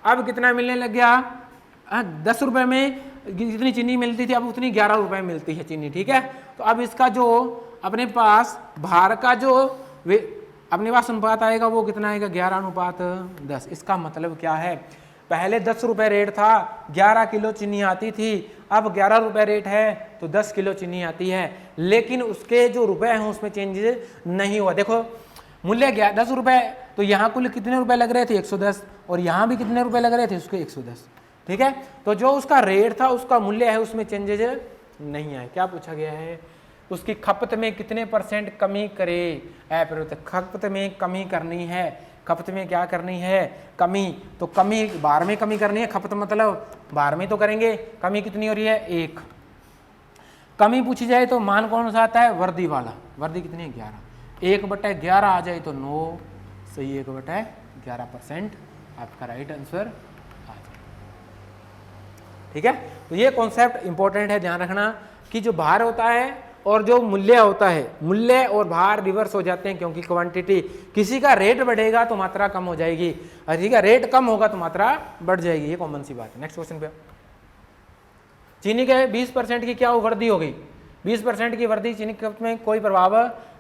अब कितना मिलने लग गया, 10 रुपए में जितनी चीनी मिलती थी अब उतनी 11 रुपए मिलती है चीनी, ठीक है। तो अब इसका जो अपने पास भार का जो अपने पास अनुपात आएगा वो कितना आएगा 11:10। इसका मतलब क्या है, पहले 10 रुपए रेट था, 11 किलो चीनी आती थी, अब 11 रुपए रेट है तो 10 किलो चीनी आती है, लेकिन उसके जो रुपए हैं उसमें चेंजेस नहीं हुआ। देखो मूल्य 10 रुपए, तो यहाँ कुल कितने रुपए लग रहे थे 110, और यहाँ भी कितने रुपए लग रहे थे उसके 110, ठीक है। तो जो उसका रेट था उसका मूल्य है उसमें चेंजेज नहीं आए। क्या पूछा गया है, उसकी खपत में कितने % कमी करे अपरिवर्तित। खपत में कमी करनी है, खपत में क्या करनी है कमी, तो कमी भार में कमी करनी है, खपत मतलब भार में तो करेंगे। कमी कितनी हो रही है 1, कमी पूछी जाए तो मान कौन सा आता है वर्दी वाला, वर्दी कितनी है 11, 1/11 आ जाए तो 9, सही 1/11% आपका राइट आंसर आ जाए, ठीक है। तो ये कॉन्सेप्ट इंपॉर्टेंट है, ध्यान रखना कि जो भार होता है और जो मूल्य होता है, मूल्य और भार रिवर्स हो जाते हैं, क्योंकि क्वांटिटी, किसी का रेट बढ़ेगा तो मात्रा कम हो जाएगी, और किसी का रेट कम होगा तो मात्रा बढ़ जाएगी, ये कॉमन सी बात है। नेक्स्ट क्वेश्चन पे, चीनी के 20% की क्या वृद्धि हो गई, 20% की वृद्धि चीनी की खपत में कोई प्रभाव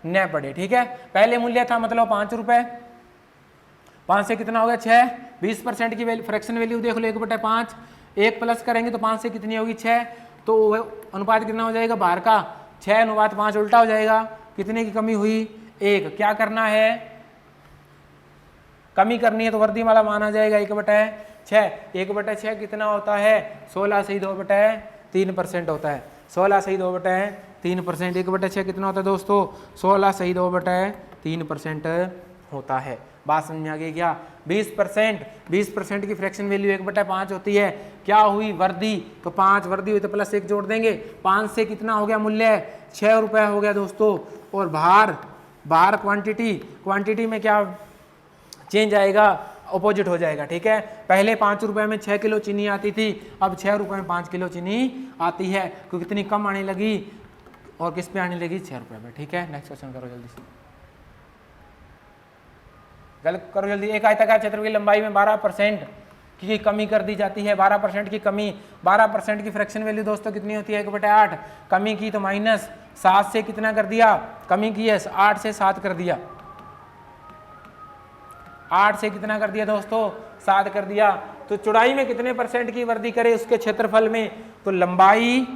न पड़े, ठीक है। पहले मूल्य था मतलब 5 रुपए, 5 से कितना हो गया 6, 20% की फ्रैक्शन वैल्यू देख लो 1/5, 1 प्लस करेंगे तो 5 से कितनी होगी 6, तो अनुपात कितना हो जाएगा बाहर का 6:5 उल्टा हो जाएगा, कितने की कमी हुई 1। क्या करना है, कमी करनी है तो वर्दी वाला मान आ जाएगा 1/6, 1/6 कितना होता है 16 से 2/3% होता है, 16 से 2/3%, 1/6 कितना होता है दोस्तों 16 से 2/3% होता है। बात समझ में आ गई क्या, 20% की फ्रैक्शन वैल्यू 1/5 होती है, क्या हुई वर्दी, तो 5 वर्दी हुई तो प्लस 1 जोड़ देंगे, 5 से कितना हो गया मूल्य 6 रुपए हो गया दोस्तों। और भार क्वांटिटी में क्या चेंज आएगा, अपोजिट हो जाएगा। ठीक है, पहले 5 रुपए में 6 किलो चीनी आती थी, अब 6 रुपए में 5 किलो चीनी आती है, क्योंकि कितनी कम आने लगी और किस पे आने लगी, 6 रुपए में। ठीक है, नेक्स्ट क्वेश्चन करो जल्दी से, करो जल्दी। एक आयताकार क्षेत्र की लंबाई में 12% की कमी कर दी जाती है। 12% की कमी, 12% की फ्रैक्शन वैल्यू दोस्तों कितनी होती है, 1/8। कमी की तो -7 से कितना कर दिया, कमी की है 8 से 7 कर दिया, 8 से कितना कर दिया दोस्तों, 7 कर दिया। तो चौड़ाई में कितने % की वृद्धि करे उसके क्षेत्रफल में, तो लंबाई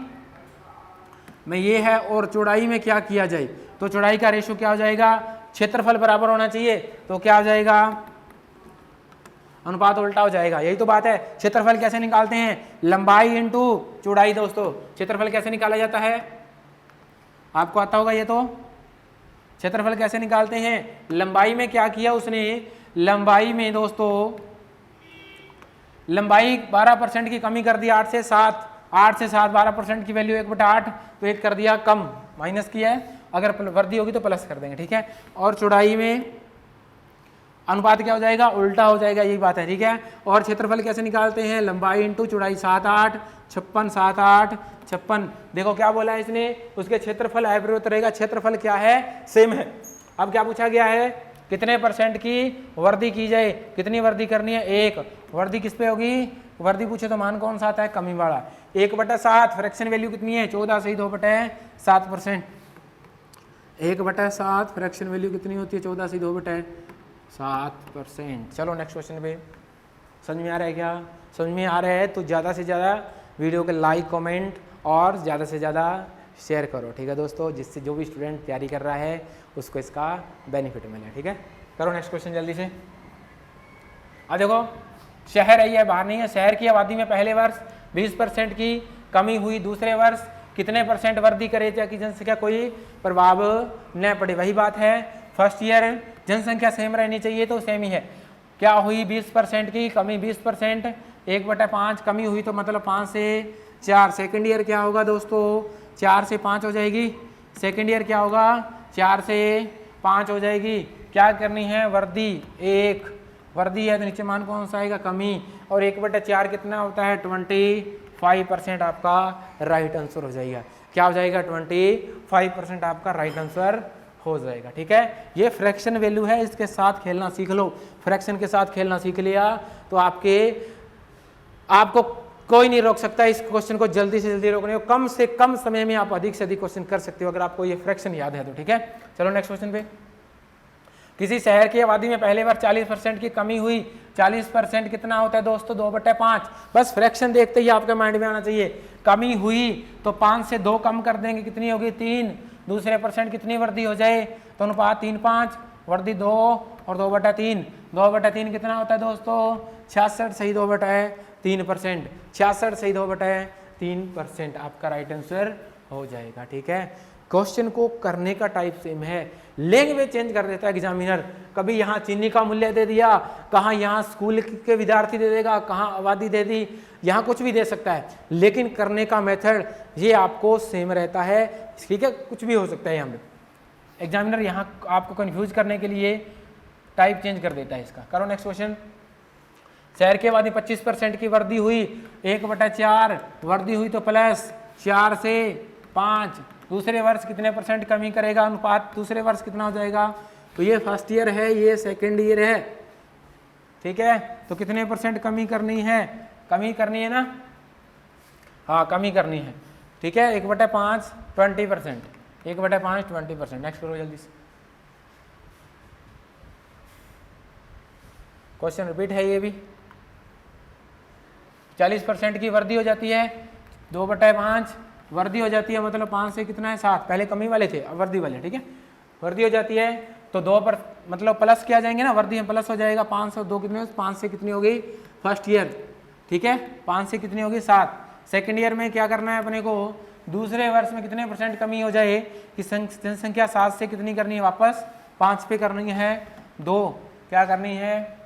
में ये है और चौड़ाई में क्या किया जाए, तो चौड़ाई का रेशो क्या हो जाएगा, क्षेत्रफल बराबर होना चाहिए, तो क्या हो जाएगा, अनुपात उल्टा हो जाएगा। यही तो बात है। क्षेत्रफल कैसे निकालते हैं, लंबाई इंटू चौड़ाई। दोस्तों क्षेत्रफल कैसे निकाला जाता है, आपको आता होगा ये तो। क्षेत्रफल कैसे निकालते हैं, लंबाई में क्या किया उसने, लंबाई में दोस्तों लंबाई 12% की कमी कर दी, 8 से 7, 8 से 7 12% की वैल्यू 1/8, तो 1 कर दिया कम, माइनस किया है, अगर वृद्धि होगी तो प्लस कर देंगे। ठीक है, और चौड़ाई में अनुपात क्या हो जाएगा, उल्टा हो जाएगा, यही बात है। ठीक है, और क्षेत्रफल कैसे निकालते हैं, लंबाई इंटू चौड़ाई, 7 8 56, 7 8 56। देखो क्या बोला है इसने, उसके क्षेत्रफल अपरिवर्तित रहेगा, क्षेत्रफल क्या है, सेम है। अब क्या पूछा गया है, कितने % की वृद्धि की जाए, कितनी वृद्धि करनी है, 1। वृद्धि किस पे होगी, वृद्धि पूछे तो मान कौन सा आता है, कमी वाला। 1/7 फ्रैक्शन वैल्यू कितनी है, 14 से 2/7%। 1/7 फ्रैक्शन वैल्यू कितनी होती है, 14 से 2/7%। चलो नेक्स्ट क्वेश्चन पे, समझ में आ रहा है क्या, समझ में आ रहा है तो ज़्यादा से ज़्यादा वीडियो के लाइक कमेंट और ज़्यादा से ज़्यादा शेयर करो। ठीक है दोस्तों, जिससे जो भी स्टूडेंट तैयारी कर रहा है उसको इसका बेनिफिट मिले। ठीक है, करो नेक्स्ट क्वेश्चन जल्दी से। अब देखो शहर है, ये बाहर नहीं है। शहर की आबादी में पहले वर्ष 20% की कमी हुई, दूसरे वर्ष कितने % वृद्धि करे ताकि जनसंख्या कोई प्रभाव न पड़े, वही बात है। फर्स्ट ईयर जनसंख्या सेम रहनी चाहिए, तो सेम ही है। क्या हुई, 20% की कमी, 20% 1/5 कमी हुई, तो मतलब 5 से 4। सेकेंड ईयर क्या होगा दोस्तों, 4 से 5 हो जाएगी। सेकेंड ईयर क्या होगा, 4 से 5 हो जाएगी। क्या करनी है, वृद्धि 1, वृद्धि है तो नीचे मान कौन सा आएगा, कमी। और 1/4 कितना होता है, 25% आपका राइट आंसर हो जाएगा। क्या हो जाएगा, 25% आपका राइट आंसर हो जाएगा। ठीक है, ये फ्रैक्शन वैल्यू है, इसके साथ खेलना सीख लो। फ्रैक्शन के साथ खेलना सीख लिया तो आपको कोई नहीं रोक सकता। इस क्वेश्चन को जल्दी से जल्दी रोकने को, कम से कम समय में आप अधिक से अधिक क्वेश्चन कर सकते हो अगर आपको ये फ्रैक्शन याद है तो। ठीक है, चलो नेक्स्ट क्वेश्चन पे। किसी शहर की आबादी में पहले बार 40% की कमी हुई। 40% कितना होता है दोस्तों, 2/5। बस फ्रैक्शन देखते ही आपके माइंड में आना चाहिए। कमी हुई तो 5 से 2 कम कर देंगे, कितनी होगी, 3। दूसरे % कितनी वृद्धि हो जाए, तो अनुपात 3/5, वृद्धि 2 और 2/3। 2/3 कितना होता है दोस्तों, 66 सही 2/3%। 66 सही 2/3% आपका राइट आंसर हो जाएगा। ठीक है, क्वेश्चन को करने का टाइप सेम है, लैंग्वेज चेंज कर देता है एग्जामिनर। कभी यहाँ चीनी का मूल्य दे दिया, कहाँ यहाँ स्कूल के विद्यार्थी दे देगा, कहाँ आबादी दे दी, यहाँ कुछ भी दे सकता है, लेकिन करने का मेथड ये आपको सेम रहता है। ठीक है, कुछ भी हो सकता है यहाँ पे। एग्जामिनर यहाँ आपको कंफ्यूज करने के लिए टाइप चेंज कर देता है इसका। करो नेक्स्ट क्वेश्चन। शहर की आबादी 25% की वृद्धि हुई, 1/4 वृद्धि हुई तो प्लस 4 से 5। दूसरे वर्ष कितने % कमी करेगा, अनुपात दूसरे वर्ष कितना हो जाएगा, तो ये फर्स्ट ईयर है, ये सेकेंड ईयर है। ठीक है, तो कितने % कमी करनी है, कमी करनी है ना, हाँ कमी करनी है। ठीक है, 1/5 20%, 1/5 20%। नेक्स्ट करो जल्दी से, क्वेश्चन रिपीट है ये भी। 40% की वृद्धि हो जाती है, 2/5 वृद्धि हो जाती है, मतलब 5 से कितना है, 7। पहले कमी वाले थे, अब वृद्धि वाले। ठीक है, वृद्धि हो जाती है तो 2 पर मतलब प्लस क्या जाएंगे ना, वृद्धि में प्लस हो जाएगा। 5 से 2 कितने, 5 से कितनी हो गई फर्स्ट ईयर। ठीक है, 5 से कितनी होगी, 7। सेकेंड ईयर में क्या करना है अपने को, दूसरे वर्ष में कितने % कमी हो जाए कि जनसंख्या 7 से कितनी करनी है, वापस 5 पे करनी है, 2 क्या करनी है,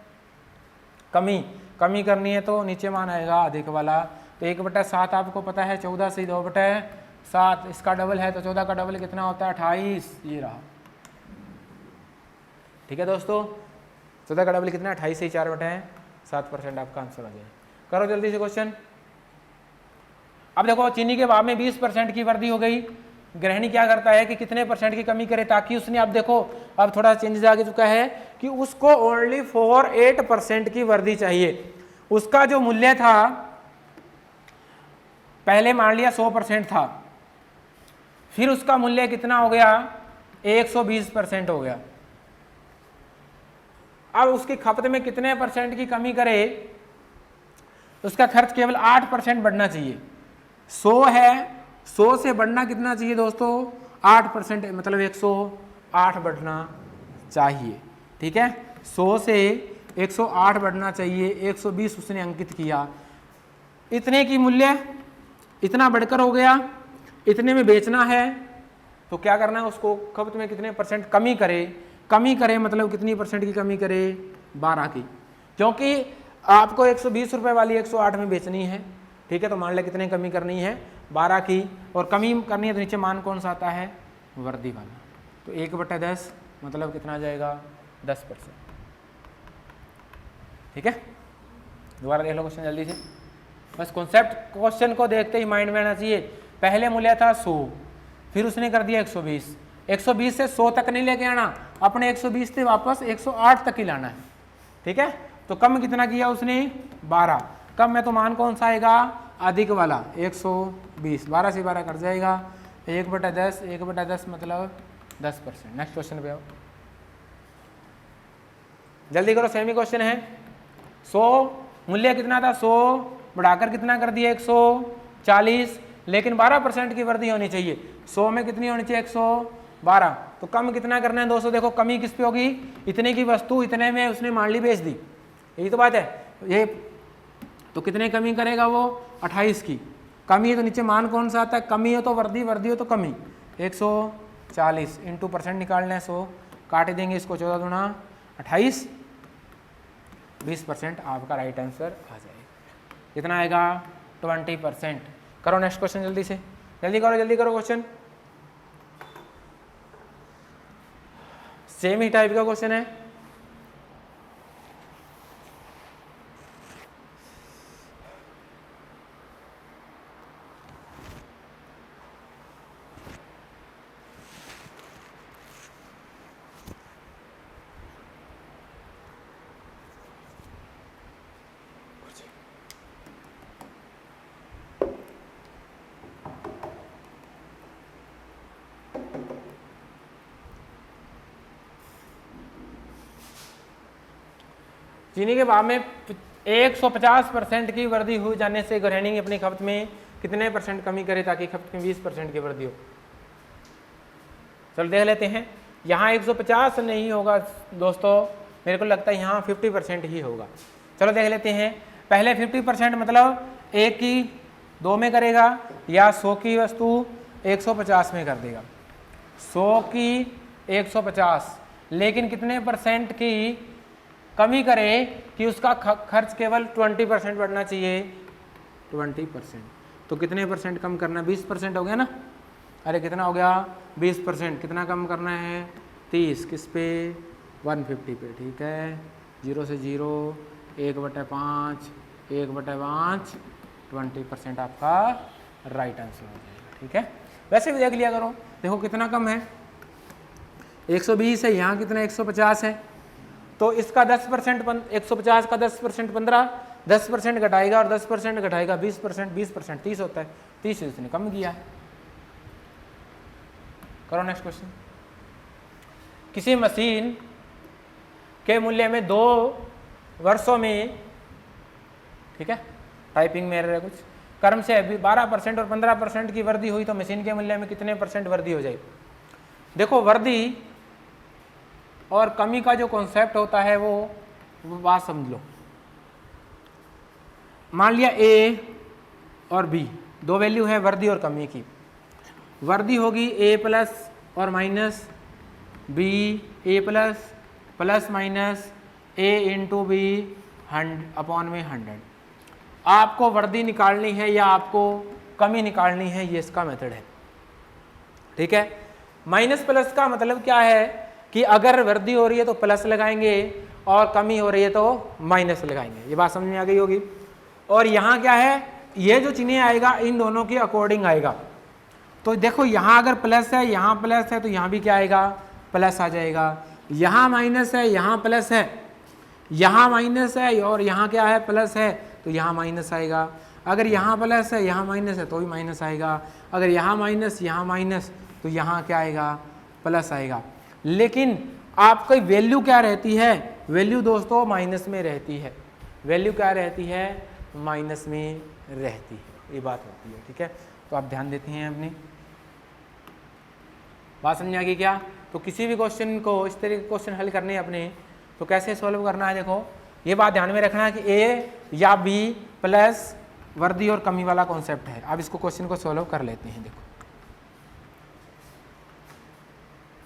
कमी करनी है, तो नीचे मान आएगा अधिक वाला। तो 1/7 आपको पता है, 14 से 2/7, इसका डबल है तो 14 का डबल कितना होता है, 28, ये रहा। ठीक है दोस्तों, 14 का डबल कितना है 28 से 4/7% आपका आंसर आ जाए। करो जल्दी से क्वेश्चन। अब देखो चीनी के भाव में 20% की वृद्धि हो गई, गृहिणी क्या करता है कि कितने परसेंट की कमी करे ताकि उसने, अब देखो अब थोड़ा चेंजेस आ चुका है कि उसको ओनली 8% की वृद्धि चाहिए। उसका जो मूल्य था पहले मान लिया 100% था, फिर उसका मूल्य कितना हो गया 120% हो गया। अब उसकी खपत में कितने परसेंट की कमी करे, उसका खर्च केवल 8% बढ़ना चाहिए। 100 है, 100 से बढ़ना कितना चाहिए दोस्तों 8%, मतलब 108 बढ़ना चाहिए। ठीक है, 100 से 108 बढ़ना चाहिए, 120 उसने अंकित किया, इतने की मूल्य इतना बढ़कर हो गया, इतने में बेचना है तो क्या करना है, उसको खपत में कितने परसेंट कमी करे, मतलब कितनी परसेंट की कमी करे 12 की, क्योंकि आपको 120 रुपए वाली 108 में बेचनी है। ठीक है, तो मान ले कितने कमी करनी है 12 की, और कमी करनी है तो नीचे मान कौन सा आता है वर्दी वाला, तो 1/10 मतलब कितना आ जाएगा 10%। ठीक है, दोबारा देख लो क्वेश्चन जल्दी से, बस कॉन्सेप्ट क्वेश्चन को देखते ही माइंड में आना चाहिए। पहले मूल्य था 100, फिर उसने कर दिया 120, 120 से 100 तक नहीं लेके आना, अपने 120 से वापस 108 तक ही लाना है। ठीक है, तो कम कितना किया उसने 12, कम में तो मान कौन सा आएगा अधिक वाला 120, 12 से 12 कट जाएगा, 1/10, 1/10 मतलब 10%। नेक्स्ट क्वेश्चन पे आओ, जल्दी करो, सेमी क्वेश्चन है। 100 मूल्य कितना था 100 बढ़ाकर कितना कर दिया 140, लेकिन 12% की वृद्धि होनी चाहिए। 100 में कितनी होनी चाहिए 112, तो कम कितना करना है दोस्तों, देखो कमी किस पे होगी, इतने की वस्तु इतने में उसने मान ली बेच दी, यही तो बात है। ये तो कितने कमी करेगा वो 28 की, कमी है तो नीचे मान कौन सा आता है, कमी हो तो वर्दी, वर्दी हो तो कमी, 140 इंटू परसेंट निकालना है 100, काट देंगे इसको 14 दूना 28, 20% आपका राइट आंसर आ जाएगा। कितना आएगा 20%। करो नेक्स्ट क्वेश्चन जल्दी से, जल्दी करो क्वेश्चन, सेम ही टाइप का क्वेश्चन है। चीनी के भाव में 150% की वृद्धि हो जाने से गृहिणी अपनी खपत में कितने परसेंट कमी करे ताकि खपत में 20% की वृद्धि हो। चलो देख लेते हैं, यहाँ 150 नहीं होगा दोस्तों, मेरे को लगता है यहाँ 50% ही होगा। चलो देख लेते हैं, पहले 50% मतलब 1 की 2 में करेगा या 100 की वस्तु 150 में कर देगा, 100 की 150, लेकिन कितने परसेंट की कमी करे कि उसका खर्च केवल 20% बढ़ना चाहिए, 20%, तो कितने परसेंट कम करना, 20% हो गया ना, अरे कितना हो गया 20%, कितना कम करना है 30, किस पे 150 पे। ठीक है, 0 से 0, 1/5, 1/5, 20% आपका राइट आंसर हो जाएगा। ठीक है, वैसे भी देख लिया करो, देखो कितना कम है 120 है, यहाँ कितना 150 है, तो इसका 10%, 150 का 10% 15, 10% घटाएगा और 10% घटाएगा 20%, 20% 30 होता है, 30 इसने कम किया है। करो नेक्स्ट क्वेश्चन। किसी मशीन के मूल्य में 2 वर्षों में, ठीक है टाइपिंग में एरर है कुछ, क्रम से अभी 12% और 15% की वृद्धि हुई तो मशीन के मूल्य में कितने परसेंट वृद्धि हो जाएगी। देखो वृद्धि और कमी का जो कॉन्सेप्ट होता है वो बात समझ लो। मान लिया ए और बी दो वैल्यू है वृद्धि और कमी की, वृद्धि होगी ए प्लस और माइनस बी, ए प्लस प्लस माइनस ए इंटू बी 100/100। आपको वृद्धि निकालनी है या आपको कमी निकालनी है, ये इसका मेथड है। ठीक है, माइनस प्लस का मतलब क्या है कि अगर वृद्धि हो रही है तो प्लस लगाएंगे और कमी हो रही है तो माइनस लगाएंगे। ये बात समझ में आ गई होगी। और यहाँ क्या है, ये जो चिन्ह आएगा इन दोनों के अकॉर्डिंग आएगा। तो देखो यहाँ अगर प्लस है, यहाँ प्लस है, तो यहाँ भी क्या आएगा, प्लस आ जाएगा। यहाँ माइनस है, यहाँ प्लस है, यहाँ माइनस है और यहाँ क्या है, प्लस है, तो यहाँ माइनस आएगा। अगर यहाँ प्लस है, यहाँ माइनस है, तो भी माइनस आएगा। अगर यहाँ माइनस, यहाँ माइनस, तो यहाँ क्या आएगा, प्लस आएगा। लेकिन आपकी वैल्यू क्या रहती है, वैल्यू दोस्तों माइनस में रहती है। वैल्यू क्या रहती है, माइनस में रहती है, ये बात होती है। ठीक है, तो आप ध्यान देते हैं अपनी बात समझ आ गई क्या। तो किसी भी क्वेश्चन को इस तरह के क्वेश्चन हल करने अपने, तो कैसे सॉल्व करना है, देखो ये बात ध्यान में रखना है कि ए या बी प्लस वर्दी और कमी वाला कॉन्सेप्ट है। अब इसको क्वेश्चन को सॉल्व कर लेते हैं।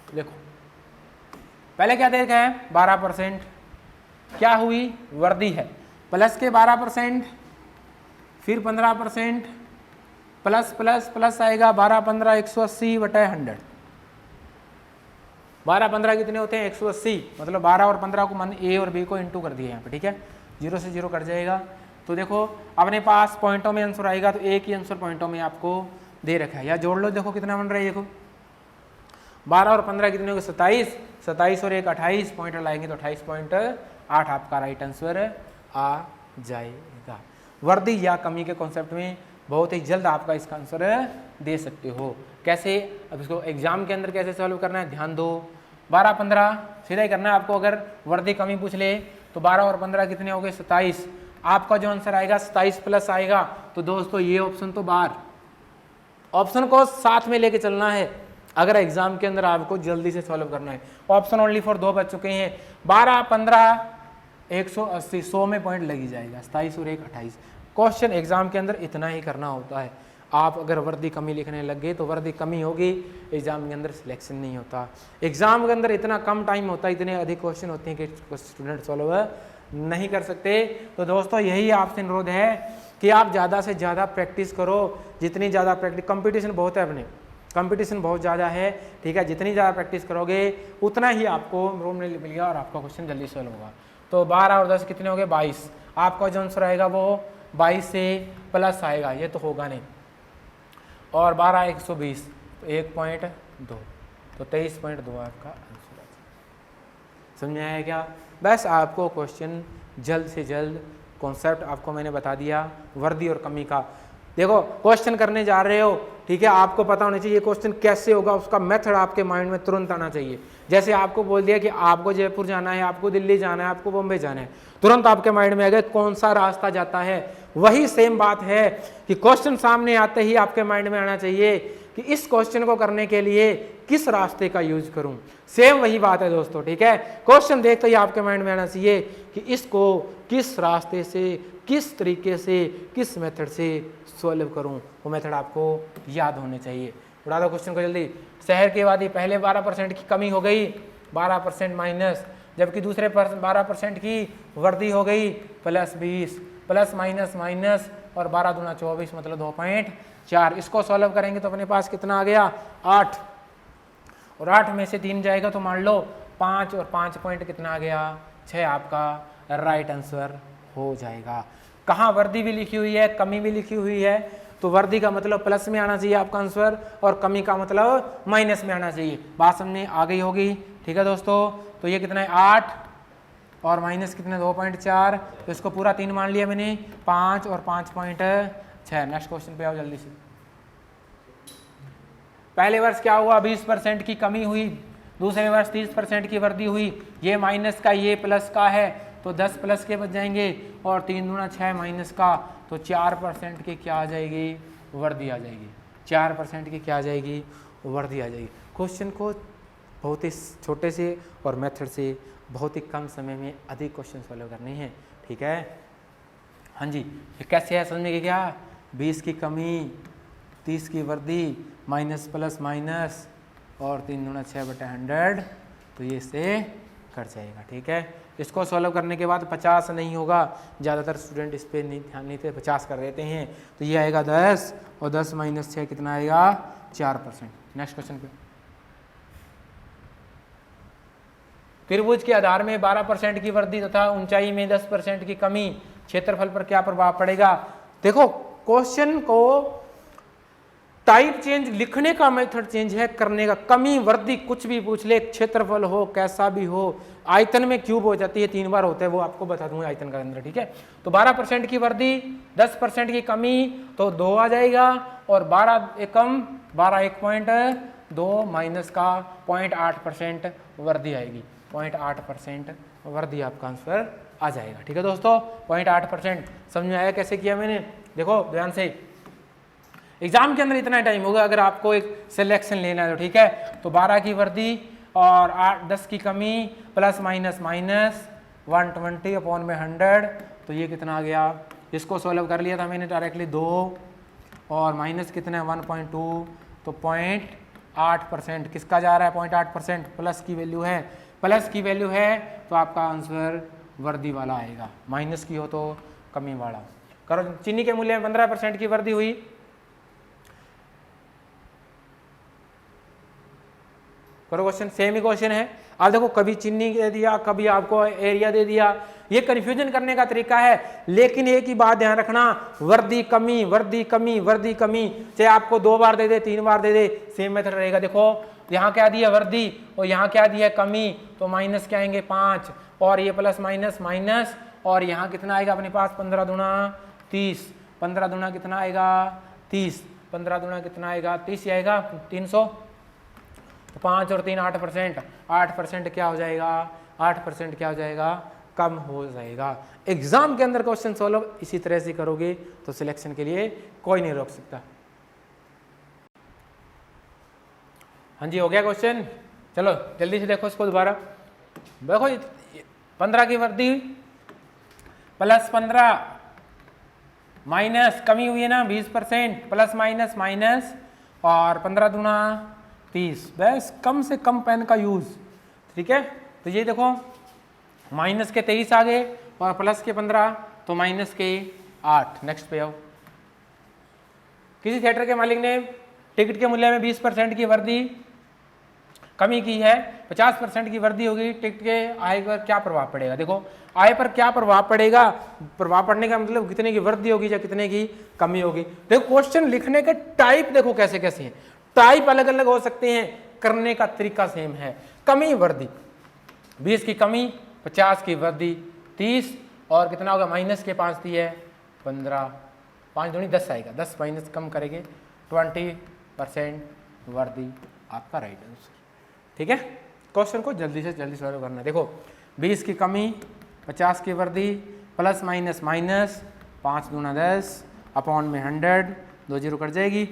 देखो पहले क्या देखा है, 12% क्या हुई, वर्दी है, प्लस के 12%, फिर 15%, प्लस प्लस प्लस आएगा 12 15 180/100। 12 15 कितने होते हैं, 180, मतलब 12 और 15 को मन ए और बी को इंटू कर दिया यहाँ पे। ठीक है, 0 से 0 कट जाएगा। तो देखो अपने पास पॉइंटों में आंसर आएगा, तो एक ही आंसर पॉइंटों में आपको दे रखा है। या जोड़ लो, देखो कितना बन रहा है, देखो 12 और 15 कितने हो गए, 27, 27 और 1 28 पॉइंट लाएंगे तो 28.8 आपका राइट आंसर आ जाएगा। वर्दी या कमी के कॉन्सेप्ट में बहुत ही जल्द आपका इसका आंसर दे सकते हो। कैसे, अब इसको एग्जाम के अंदर कैसे सॉल्व करना है, ध्यान दो। 12 15 सीधा ही करना है आपको। अगर वर्दी कमी पूछ ले तो 12 और 15 कितने हो गए, 27। आपका जो आंसर आएगा 27 प्लस आएगा। तो दोस्तों ये ऑप्शन तो बाहर, ऑप्शन को साथ में लेके चलना है अगर एग्जाम के अंदर आपको जल्दी से सॉल्व करना है। ऑप्शन ओनली फॉर 2 बच चुके हैं, 12 15 180, 100 में पॉइंट लगी जाएगा, 27 और 1 28। क्वेश्चन एग्जाम के अंदर इतना ही करना होता है। आप अगर वर्दी कमी लिखने लग गए तो वर्दी कमी होगी, एग्जाम के अंदर सिलेक्शन नहीं होता। एग्जाम के अंदर इतना कम टाइम होता है, इतने अधिक क्वेश्चन होते हैं कि स्टूडेंट सॉल्व नहीं कर सकते। तो दोस्तों यही आपसे अनुरोध है कि आप ज़्यादा से ज़्यादा प्रैक्टिस करो। जितनी ज़्यादा प्रैक्टिस, कंपटीशन बहुत है अपने, कंपटीशन बहुत ज़्यादा है। ठीक है, जितनी ज़्यादा प्रैक्टिस करोगे उतना ही आपको रूम में मिलेगा और आपका क्वेश्चन जल्दी सॉल्व होगा। तो 12 और 10 कितने हो गए, 22। आपका जो आंसर आएगा वो 22 से प्लस आएगा, ये तो होगा नहीं। और 12 120 तो 1.2, तो 23.2 आपका आंसर है। समझ में आया क्या। बस आपको क्वेश्चन जल्द से जल्द, कॉन्सेप्ट आपको मैंने बता दिया वर्दी और कमी का। देखो क्वेश्चन करने जा रहे हो, ठीक है, आपको पता होना चाहिए क्वेश्चन कैसे होगा, उसका मेथड आपके माइंड में तुरंत आना चाहिए। जैसे आपको बोल दिया कि आपको जयपुर जाना है, आपको दिल्ली जाना है, आपको बॉम्बे जाना है, तुरंत आपके माइंड में आएगा कौन सा रास्ता जाता है। वही सेम बात है कि क्वेश्चन सामने आते ही आपके माइंड में आना चाहिए कि इस क्वेश्चन को करने के लिए किस रास्ते का यूज करूं। सेम वही बात है दोस्तों। ठीक है, क्वेश्चन देखते ही आपके माइंड में आना चाहिए कि इसको किस रास्ते से, किस तरीके से, किस मेथड से सॉल्व करूं। वो मेथड आपको याद होने चाहिए। उड़ा दो क्वेश्चन को जल्दी। शहर की आबादी पहले 12% की कमी हो गई, 12% माइनस, जबकि दूसरे 12% की वृद्धि हो गई, +20, प्लस माइनस माइनस, और 12 दूना 24 मतलब 2.4। इसको सॉल्व करेंगे तो अपने पास कितना आ गया, 8, और 8 में से 3 जाएगा तो मान लो 5, और 5 पॉइंट कितना आ गया, 6 आपका राइट आंसर हो जाएगा। कहाँ वृद्धि भी लिखी हुई है, कमी भी लिखी हुई है, तो वृद्धि का मतलब प्लस में आना चाहिए आपका आंसर, और कमी का मतलब माइनस में आना चाहिए। बात समझ में आ गई होगी। ठीक है दोस्तों, तो ये कितना है 8 और माइनस कितने 2.4, तो इसको पूरा 3 मान लिया मैंने, 5 और 5.6। नेक्स्ट क्वेश्चन पे आओ जल्दी से। पहले वर्ष क्या हुआ, 20% की कमी हुई, दूसरे वर्ष 30% की वृद्धि हुई। ये माइनस का, ये प्लस का है, तो 10 प्लस के बच जाएंगे, और 3 दूना 6 माइनस का, तो 4% की क्या आ जाएगी, वृद्धि आ जाएगी। 4% की क्या आ जाएगी, वृद्धि आ जाएगी। क्वेश्चन को बहुत ही छोटे से और मेथड से बहुत ही कम समय में अधिक क्वेश्चन सॉल्व करने हैं। ठीक है, हाँ जी, ये कैसे है समझने की क्या, 20 की कमी, 30 की वृद्धि, माइनस प्लस माइनस, और 3 दूना 6/100, तो ये से कट जाएगा। ठीक है, इसको सॉल्व करने के बाद 50 नहीं होगा, ज़्यादातर स्टूडेंट इस पर नहीं ध्यान नहीं देते, 50 कर देते हैं, तो ये आएगा 10, और 10 माइनस 6 कितना आएगा, 4%। नेक्स्ट क्वेश्चन पे त्रिभुज के आधार में 12% की वृद्धि तथा ऊंचाई में 10% की कमी, क्षेत्रफल पर क्या प्रभाव पड़ेगा। देखो क्वेश्चन को टाइप चेंज, लिखने का मेथड चेंज है, करने का, कमी वृद्धि कुछ भी पूछ ले, क्षेत्रफल हो कैसा भी हो, आयतन में क्यूब हो जाती है, 3 बार होता है, वो आपको बता दूंगा आयतन का अंदर, ठीक है। तो 12% की वृद्धि, 10% की कमी, तो 2 आ जाएगा, और 12 एकम 12 1.2 माइनस का 0.8% वृद्धि आएगी, 0.8% वृद्धि आपका आंसर आ जाएगा, ठीक है दोस्तों। 0.8% समझ में आया कैसे किया मैंने। देखो ध्यान से, एग्जाम के अंदर इतना टाइम होगा अगर आपको एक सिलेक्शन लेना है तो, ठीक है। तो 12 की वृद्धि और 10 की कमी प्लस माइनस 120 अपॉन में 100, तो ये कितना आ गया, इसको सॉल्व कर लिया था मैंने डायरेक्टली 2, और माइनस कितना है 1.2, तो 0.8% किसका जा रहा है, 0.8% प्लस की वैल्यू है, प्लस की वैल्यू है तो आपका आंसर वृद्धि वाला आएगा, माइनस की हो तो कमी वाला। करो, चीनी के मूल्य में 15% की वृद्धि हुई, करो क्वेश्चन, सेम ही क्वेश्चन है। अब देखो कभी चीनी दे दिया, कभी आपको एरिया दे दिया, ये कंफ्यूजन करने का तरीका है, लेकिन एक ही बात ध्यान रखना, वृद्धि कमी वृद्धि कमी वृद्धि कमी, चाहे आपको 2 बार दे दे 3 बार दे दे, सेम मेथड रहेगा। देखो यहाँ क्या दिया वृद्धि और यहाँ क्या दिया कमी, तो माइनस क्या आएंगे 5, और ये प्लस माइनस माइनस, और यहाँ कितना आएगा अपने पास 15 दूना 30, 15 दूना कितना आएगा 30, 15 दूना कितना आएगा 30 आएगा 300, तो 5 और 3 8%, 8% क्या हो जाएगा, 8% क्या हो जाएगा, कम हो जाएगा। एग्जाम के अंदर क्वेश्चन सॉल्व इसी तरह से करोगे तो सिलेक्शन के लिए कोई नहीं रोक सकता। हाँ जी हो गया क्वेश्चन, चलो जल्दी से देखो इसको दोबारा। देखो 15 की वृद्धि प्लस 15 माइनस कमी हुई है ना 20%, प्लस माइनस माइनस, और 15 दूना 30, बस कम से कम पेन का यूज, ठीक है। तो ये देखो माइनस के 23 आ गए और प्लस के 15, तो माइनस के 8। नेक्स्ट पे आओ। किसी थिएटर के मालिक ने टिकट के मूल्य में 20% की वृद्धि कमी की है, 50% की वृद्धि होगी, टिकट के आय पर क्या प्रभाव पड़ेगा। देखो आय पर क्या प्रभाव पड़ेगा, प्रभाव पड़ने का मतलब कितने की वृद्धि होगी या कितने की कमी होगी। देखो क्वेश्चन लिखने के टाइप देखो कैसे कैसे हैं, टाइप अलग अलग हो सकते हैं, करने का तरीका सेम है। कमी वृद्धि, 20 की कमी 50 की वृद्धि 30, और कितना होगा माइनस के 5 दी है 15, 5 दूनी 10 आएगा, 10 माइनस कम करेंगे 20% वृद्धि आपका राइट आंसर, ठीक है। क्वेश्चन को जल्दी से जल्दी सॉल्व करना है। देखो 20 की कमी 50 की वृद्धि प्लस माइनस माइनस 5 दूना 10 अपॉन में 100, 2 जीरो कट जाएगी।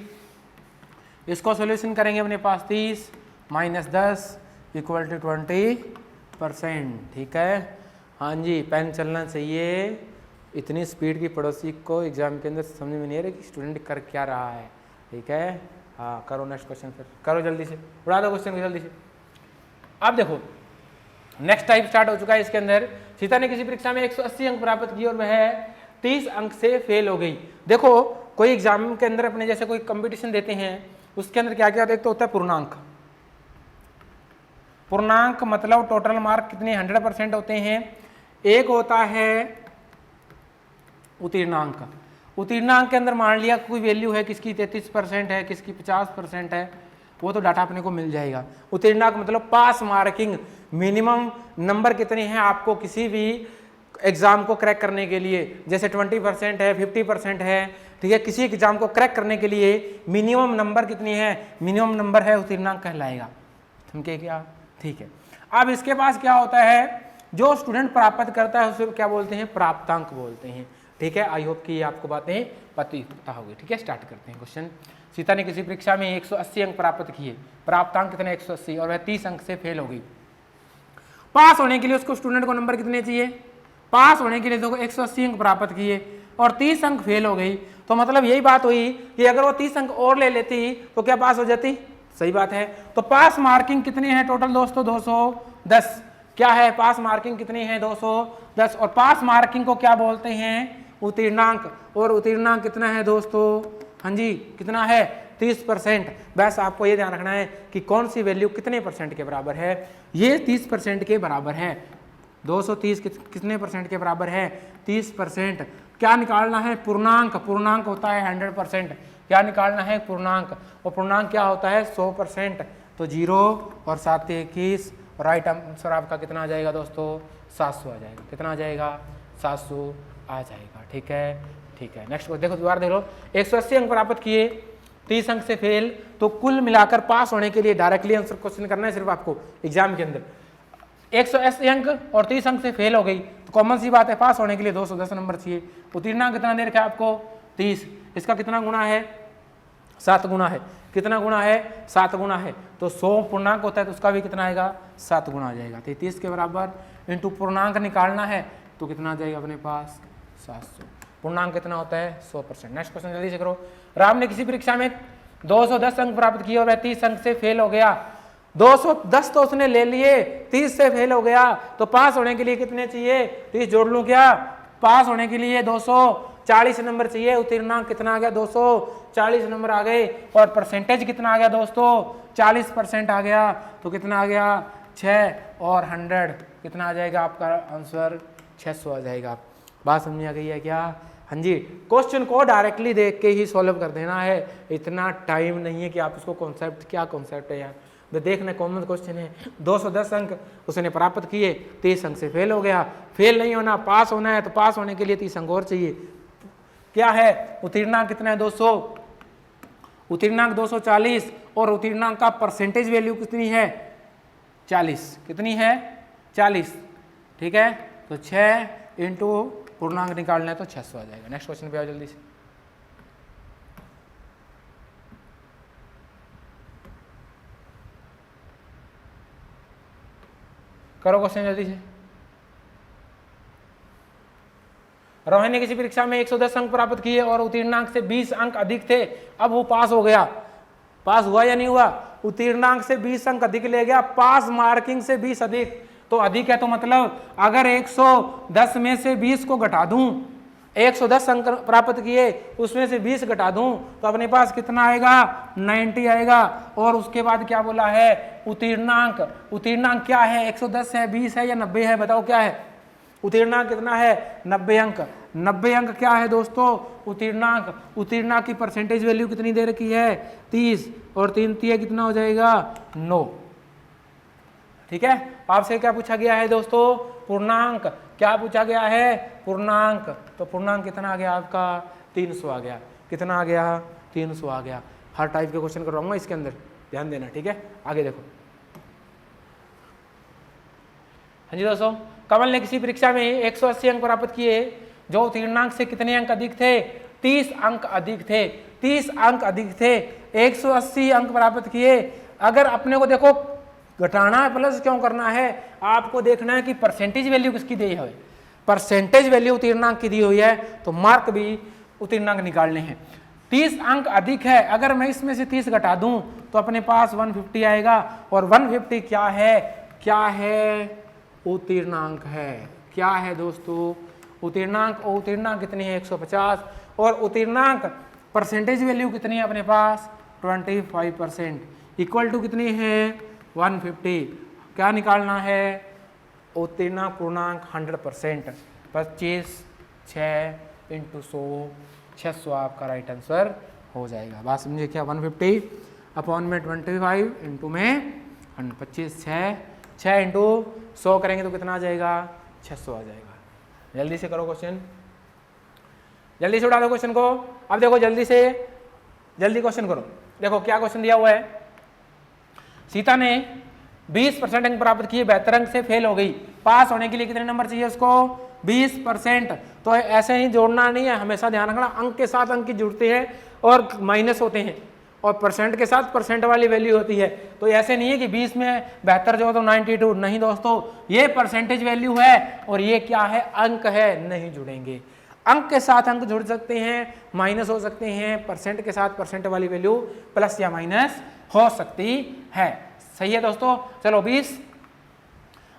इसको सॉल्यूशन करेंगे अपने पास 30 माइनस 10 इक्वल टू 20%, ठीक है। हाँ जी पेन चलना चाहिए। इतनी स्पीड की पड़ोसी को एग्जाम के अंदर समझ में नहीं आ रही कि स्टूडेंट कर क्या रहा है, ठीक है। हाँ करो नेक्स्ट क्वेश्चन, फिर करो जल्दी से, उड़ा दो क्वेश्चन को जल्दी से। अब देखो नेक्स्ट टाइप स्टार्ट हो चुका है। इसके अंदर सीता ने किसी परीक्षा में 180 अंक प्राप्त किए और वह 30 अंक से फेल हो गई। देखो कोई एग्जाम के अंदर अपने जैसे कोई कंपटीशन देते हैं, उसके अंदर क्या क्या होता है, एक तो होता है पूर्णांक। पूर्णांक मतलब टोटल मार्क कितने 100% होते हैं। एक होता है उत्तीर्णांक। उत्तीर्णांक के अंदर मान लिया कोई वैल्यू है, किसकी 33% है, किसकी 50% है, वो तो डाटा अपने को मिल जाएगा। उत्तीर्णांक मतलब पास मार्किंग, मिनिमम नंबर कितने हैं आपको किसी भी एग्जाम को क्रैक करने के लिए, जैसे 20% है, 50% है, ठीक है। किसी एग्जाम को क्रैक करने के लिए मिनिमम नंबर कितनी है, मिनिमम नंबर है उत्तीर्णांक कहलाएगा, ठीक है क्या, ठीक है। अब इसके पास क्या होता है, जो स्टूडेंट प्राप्त करता है उसे क्या बोलते हैं, प्राप्तांक बोलते हैं, ठीक है। आई होप कि आपको बातें पता होगी, ठीक है। स्टार्ट करते हैं क्वेश्चन। सीता ने किसी परीक्षा में 180 अंक प्राप्त किए, प्राप्तांक कितने 180, और वह 30 अंक से फेल हो गई। पास होने के लिए उसको स्टूडेंट को नंबर कितने चाहिए, पास होने के लिए देखो 180 अंक प्राप्त किए और 30 अंक फेल हो गई, तो मतलब यही बात हुई कि अगर वो 30 अंक और ले लेती तो क्या पास हो जाती, सही बात है। तो पास मार्किंग कितनी है टोटल दोस्तों 210, क्या है पास मार्किंग कितनी है 210, और पास मार्किंग को क्या बोलते हैं उत्तीर्णांक, और उत्तीर्णांक कितना है दोस्तों, हाँ जी कितना है 30%। बस आपको ये ध्यान रखना है कि कौन सी वैल्यू कितने परसेंट के बराबर है। ये 30% के बराबर है। 230 कितने परसेंट के बराबर है? 30%। क्या निकालना है? पूर्णांक। पूर्णांक होता है 100%। क्या निकालना है? पूर्णांक। और पूर्णांक क्या होता है? 100%। तो 0 और 7 21, राइट आंसर आपका कितना आ जाएगा दोस्तों? 700 आ जाएगा। कितना आ जाएगा? 700 आ जाएगा। ठीक है, ठीक है। नेक्स्ट देखो, दोबारा देख लो। 180 अंक प्राप्त किए, 30 अंक से फेल, तो कुल मिलाकर पास होने के लिए डायरेक्टली आंसर क्वेश्चन करना है सिर्फ आपको एग्जाम के अंदर। 180 अंक और 30 अंक से फेल हो गई तो कॉमन सी बात है, पास होने के लिए 210 नंबर चाहिए। उत्तीर्णांक कितना दे रखा है आपको? 30। इसका कितना गुना है? 7 गुना है। कितना गुना है? 7 गुना है। तो 100 पूर्णांक होता है तो उसका भी कितना आएगा? 7 गुना आ जाएगा। 33 के बराबर इंटू पूर्णांक निकालना है तो कितना आ जाएगा अपने पास? 700। पूर्णांक कितना होता है? 100%। नेक्स्ट क्वेश्चन जल्दी से करो। राम ने किसी परीक्षा में 210 अंक प्राप्त किए और वह 30 अंक से फेल हो गया। 210 तो उसने ले लिए, 30 से फेल हो गया, तो पास होने के लिए कितने चाहिए? 30 जोड़ लूं क्या? पास होने के लिए 240 नंबर चाहिए। उत्तीर्णांक कितना आ गया? 240 नंबर आ गए। और परसेंटेज कितना आ गया दोस्तों? 40% आ गया। तो कितना आ गया? 6 और 100 कितना आ जाएगा आपका आंसर? 600 आ जाएगा। बात समझ आ गई है क्या? हाँ जी। क्वेश्चन को डायरेक्टली देख के ही सॉल्व कर देना है। इतना टाइम नहीं है कि आप उसको कॉन्सेप्ट, क्या कॉन्सेप्ट है यार, देखना कॉमन क्वेश्चन है। 210 अंक उसने प्राप्त किए, 30 अंक से फेल हो गया। फेल नहीं होना, पास होना है, तो पास होने के लिए 30 अंक और चाहिए। क्या है? उत्तीर्णांक कितना है? 200। उत्तीर्णांक 240 और उत्तीर्णांक का परसेंटेज वैल्यू कितनी है? 40। कितनी है? 40। ठीक है, तो 6 इंटू पूर्णांक निकालना है तो 600 आ जाएगा। नेक्स्ट क्वेश्चन पे आओ जल्दी से। करो क्वेश्चन जल्दी से। रोहन ने किसी परीक्षा में 110 अंक प्राप्त किए और उत्तीर्णांक से 20 अंक अधिक थे। अब वो पास हो गया। पास हुआ या नहीं हुआ? उत्तीर्णांक से 20 अंक अधिक ले गया, पास मार्किंग से 20 अधिक। तो अधिक है तो मतलब अगर 110 में से 20 को घटा दूं, 110 अंक प्राप्त किए उसमें से 20 घटा दूं तो अपने पास कितना आएगा? 90 आएगा। और उसके बाद क्या बोला है? उत्तीर्णांक। उत्तीर्णांक क्या है? 110 है, 20 है या 90 है? बताओ क्या है? उत्तीर्णांक कितना है? 90 अंक। 90 अंक क्या है दोस्तों? उत्तीर्णांक। उत्तीर्णांक की परसेंटेज वैल्यू कितनी दे रखी है? 30 और 3 3 कितना हो जाएगा? 9। ठीक है, आपसे क्या पूछा गया है दोस्तों? पूर्णांक। क्या पूछा गया है? पूर्णांक। तो पूर्णांक कितना आ गया आपका? 300 आ गया। कितना आ गया? 300 आ गया। हर टाइप के क्वेश्चन करवाऊंगा इसके अंदर, ध्यान देना। ठीक है, आगे देखो। हाँ जी दोस्तों, कमल ने किसी परीक्षा में 180 अंक प्राप्त किए जो उत्तीर्णांक से कितने अंक अधिक थे? 30 अंक अधिक थे। 30 अंक अधिक थे, 180 अंक प्राप्त किए। अगर अपने को देखो घटाना है, प्लस क्यों करना है? आपको देखना है कि परसेंटेज वैल्यू किसकी दी है। परसेंटेज वैल्यू उत्तीर्णांक की दी हुई है तो मार्क भी उत्तीर्णांक निकालने हैं। 30 अंक अधिक है, अगर मैं इसमें से 30 घटा दूं तो अपने पास 150 आएगा। और 150 क्या है? क्या है? उत्तीर्णांक है। क्या है दोस्तों? उत्तीर्णांक। और उत्तीर्णांक कितनी है? 150। और उत्तीर्णांक परसेंटेज वैल्यू कितनी है अपने पास? 25%। इक्वल टू कितनी है? 150। क्या निकालना है? उत्तीर्णांक पूर्णांक 100%। 25 6 इंटू 100, 600 आपका राइट आंसर हो जाएगा। बात समझिए क्या? 150 अपॉन में 25 इंटू में 25, 6 इंटू 100 करेंगे तो कितना आ जाएगा? 600 आ जाएगा। जल्दी से करो क्वेश्चन, जल्दी से उठा दो क्वेश्चन को। अब देखो जल्दी से, जल्दी क्वेश्चन करो। देखो क्या क्वेश्चन दिया हुआ है। सीता ने 20% अंक प्राप्त किए, 72 अंक से फेल हो गई। पास होने के लिए कितने नंबर चाहिए उसको? 20%। तो ऐसे ही जोड़ना नहीं है, हमेशा ध्यान रखना अंक के साथ अंक की जुड़ते हैं और माइनस होते हैं, और परसेंट के साथ परसेंट वाली वैल्यू होती है। तो ऐसे नहीं है कि 20 में 72 जो तो 92, नहीं दोस्तों, ये परसेंटेज वैल्यू है और ये क्या है? अंक है, नहीं जुड़ेंगे। अंक के साथ अंक जुड़ सकते हैं, माइनस हो सकते हैं, परसेंट के साथ परसेंट वाली वैल्यू प्लस या माइनस हो सकती है। सही है दोस्तों। चलो 20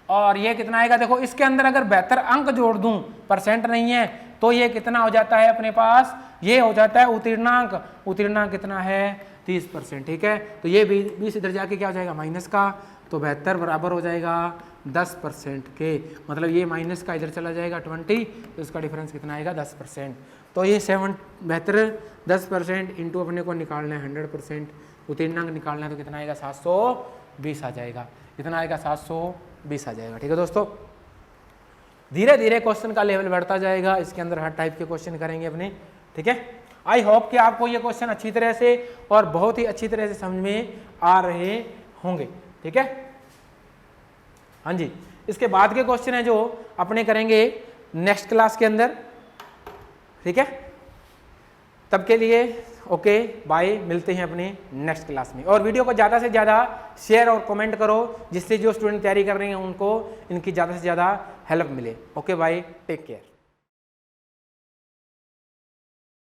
और ये कितना आएगा? देखो इसके अंदर अगर 72 अंक जोड़ दूं, परसेंट नहीं है, तो ये कितना हो जाता है अपने पास? ये हो जाता है उत्तीर्णांक। उत्तीर्णांक कितना है? 30%, ठीक है। तो ये 20 इधर जाके क्या हो जाएगा माइनस का, तो 72 बराबर हो जाएगा 10% के, मतलब ये माइनस का इधर चला जाएगा 20, तो इसका डिफरेंस कितना आएगा 10%। तो ये 72 10% इंटू अपने को निकालना है 100%, उत्तीर्णांक निकालना है, तो कितना आएगा 720 आ जाएगा, कितना आएगा 720 आ जाएगा, ठीक है दोस्तों। धीरे धीरे क्वेश्चन का लेवल बढ़ता जाएगा, इसके अंदर हर टाइप के क्वेश्चन करेंगे अपने, ठीक है। आई होप कि आपको ये क्वेश्चन अच्छी तरह से और बहुत ही अच्छी तरह से समझ में आ रहे होंगे, ठीक है। हाँ जी, इसके बाद के क्वेश्चन है जो अपने करेंगे नेक्स्ट क्लास के अंदर, ठीक है। तब के लिए ओके बाय, मिलते हैं अपने नेक्स्ट क्लास में। और वीडियो को ज़्यादा से ज़्यादा शेयर और कमेंट करो, जिससे जो स्टूडेंट तैयारी कर रहे हैं उनको इनकी ज़्यादा से ज़्यादा हेल्प मिले। Okay bye, take care.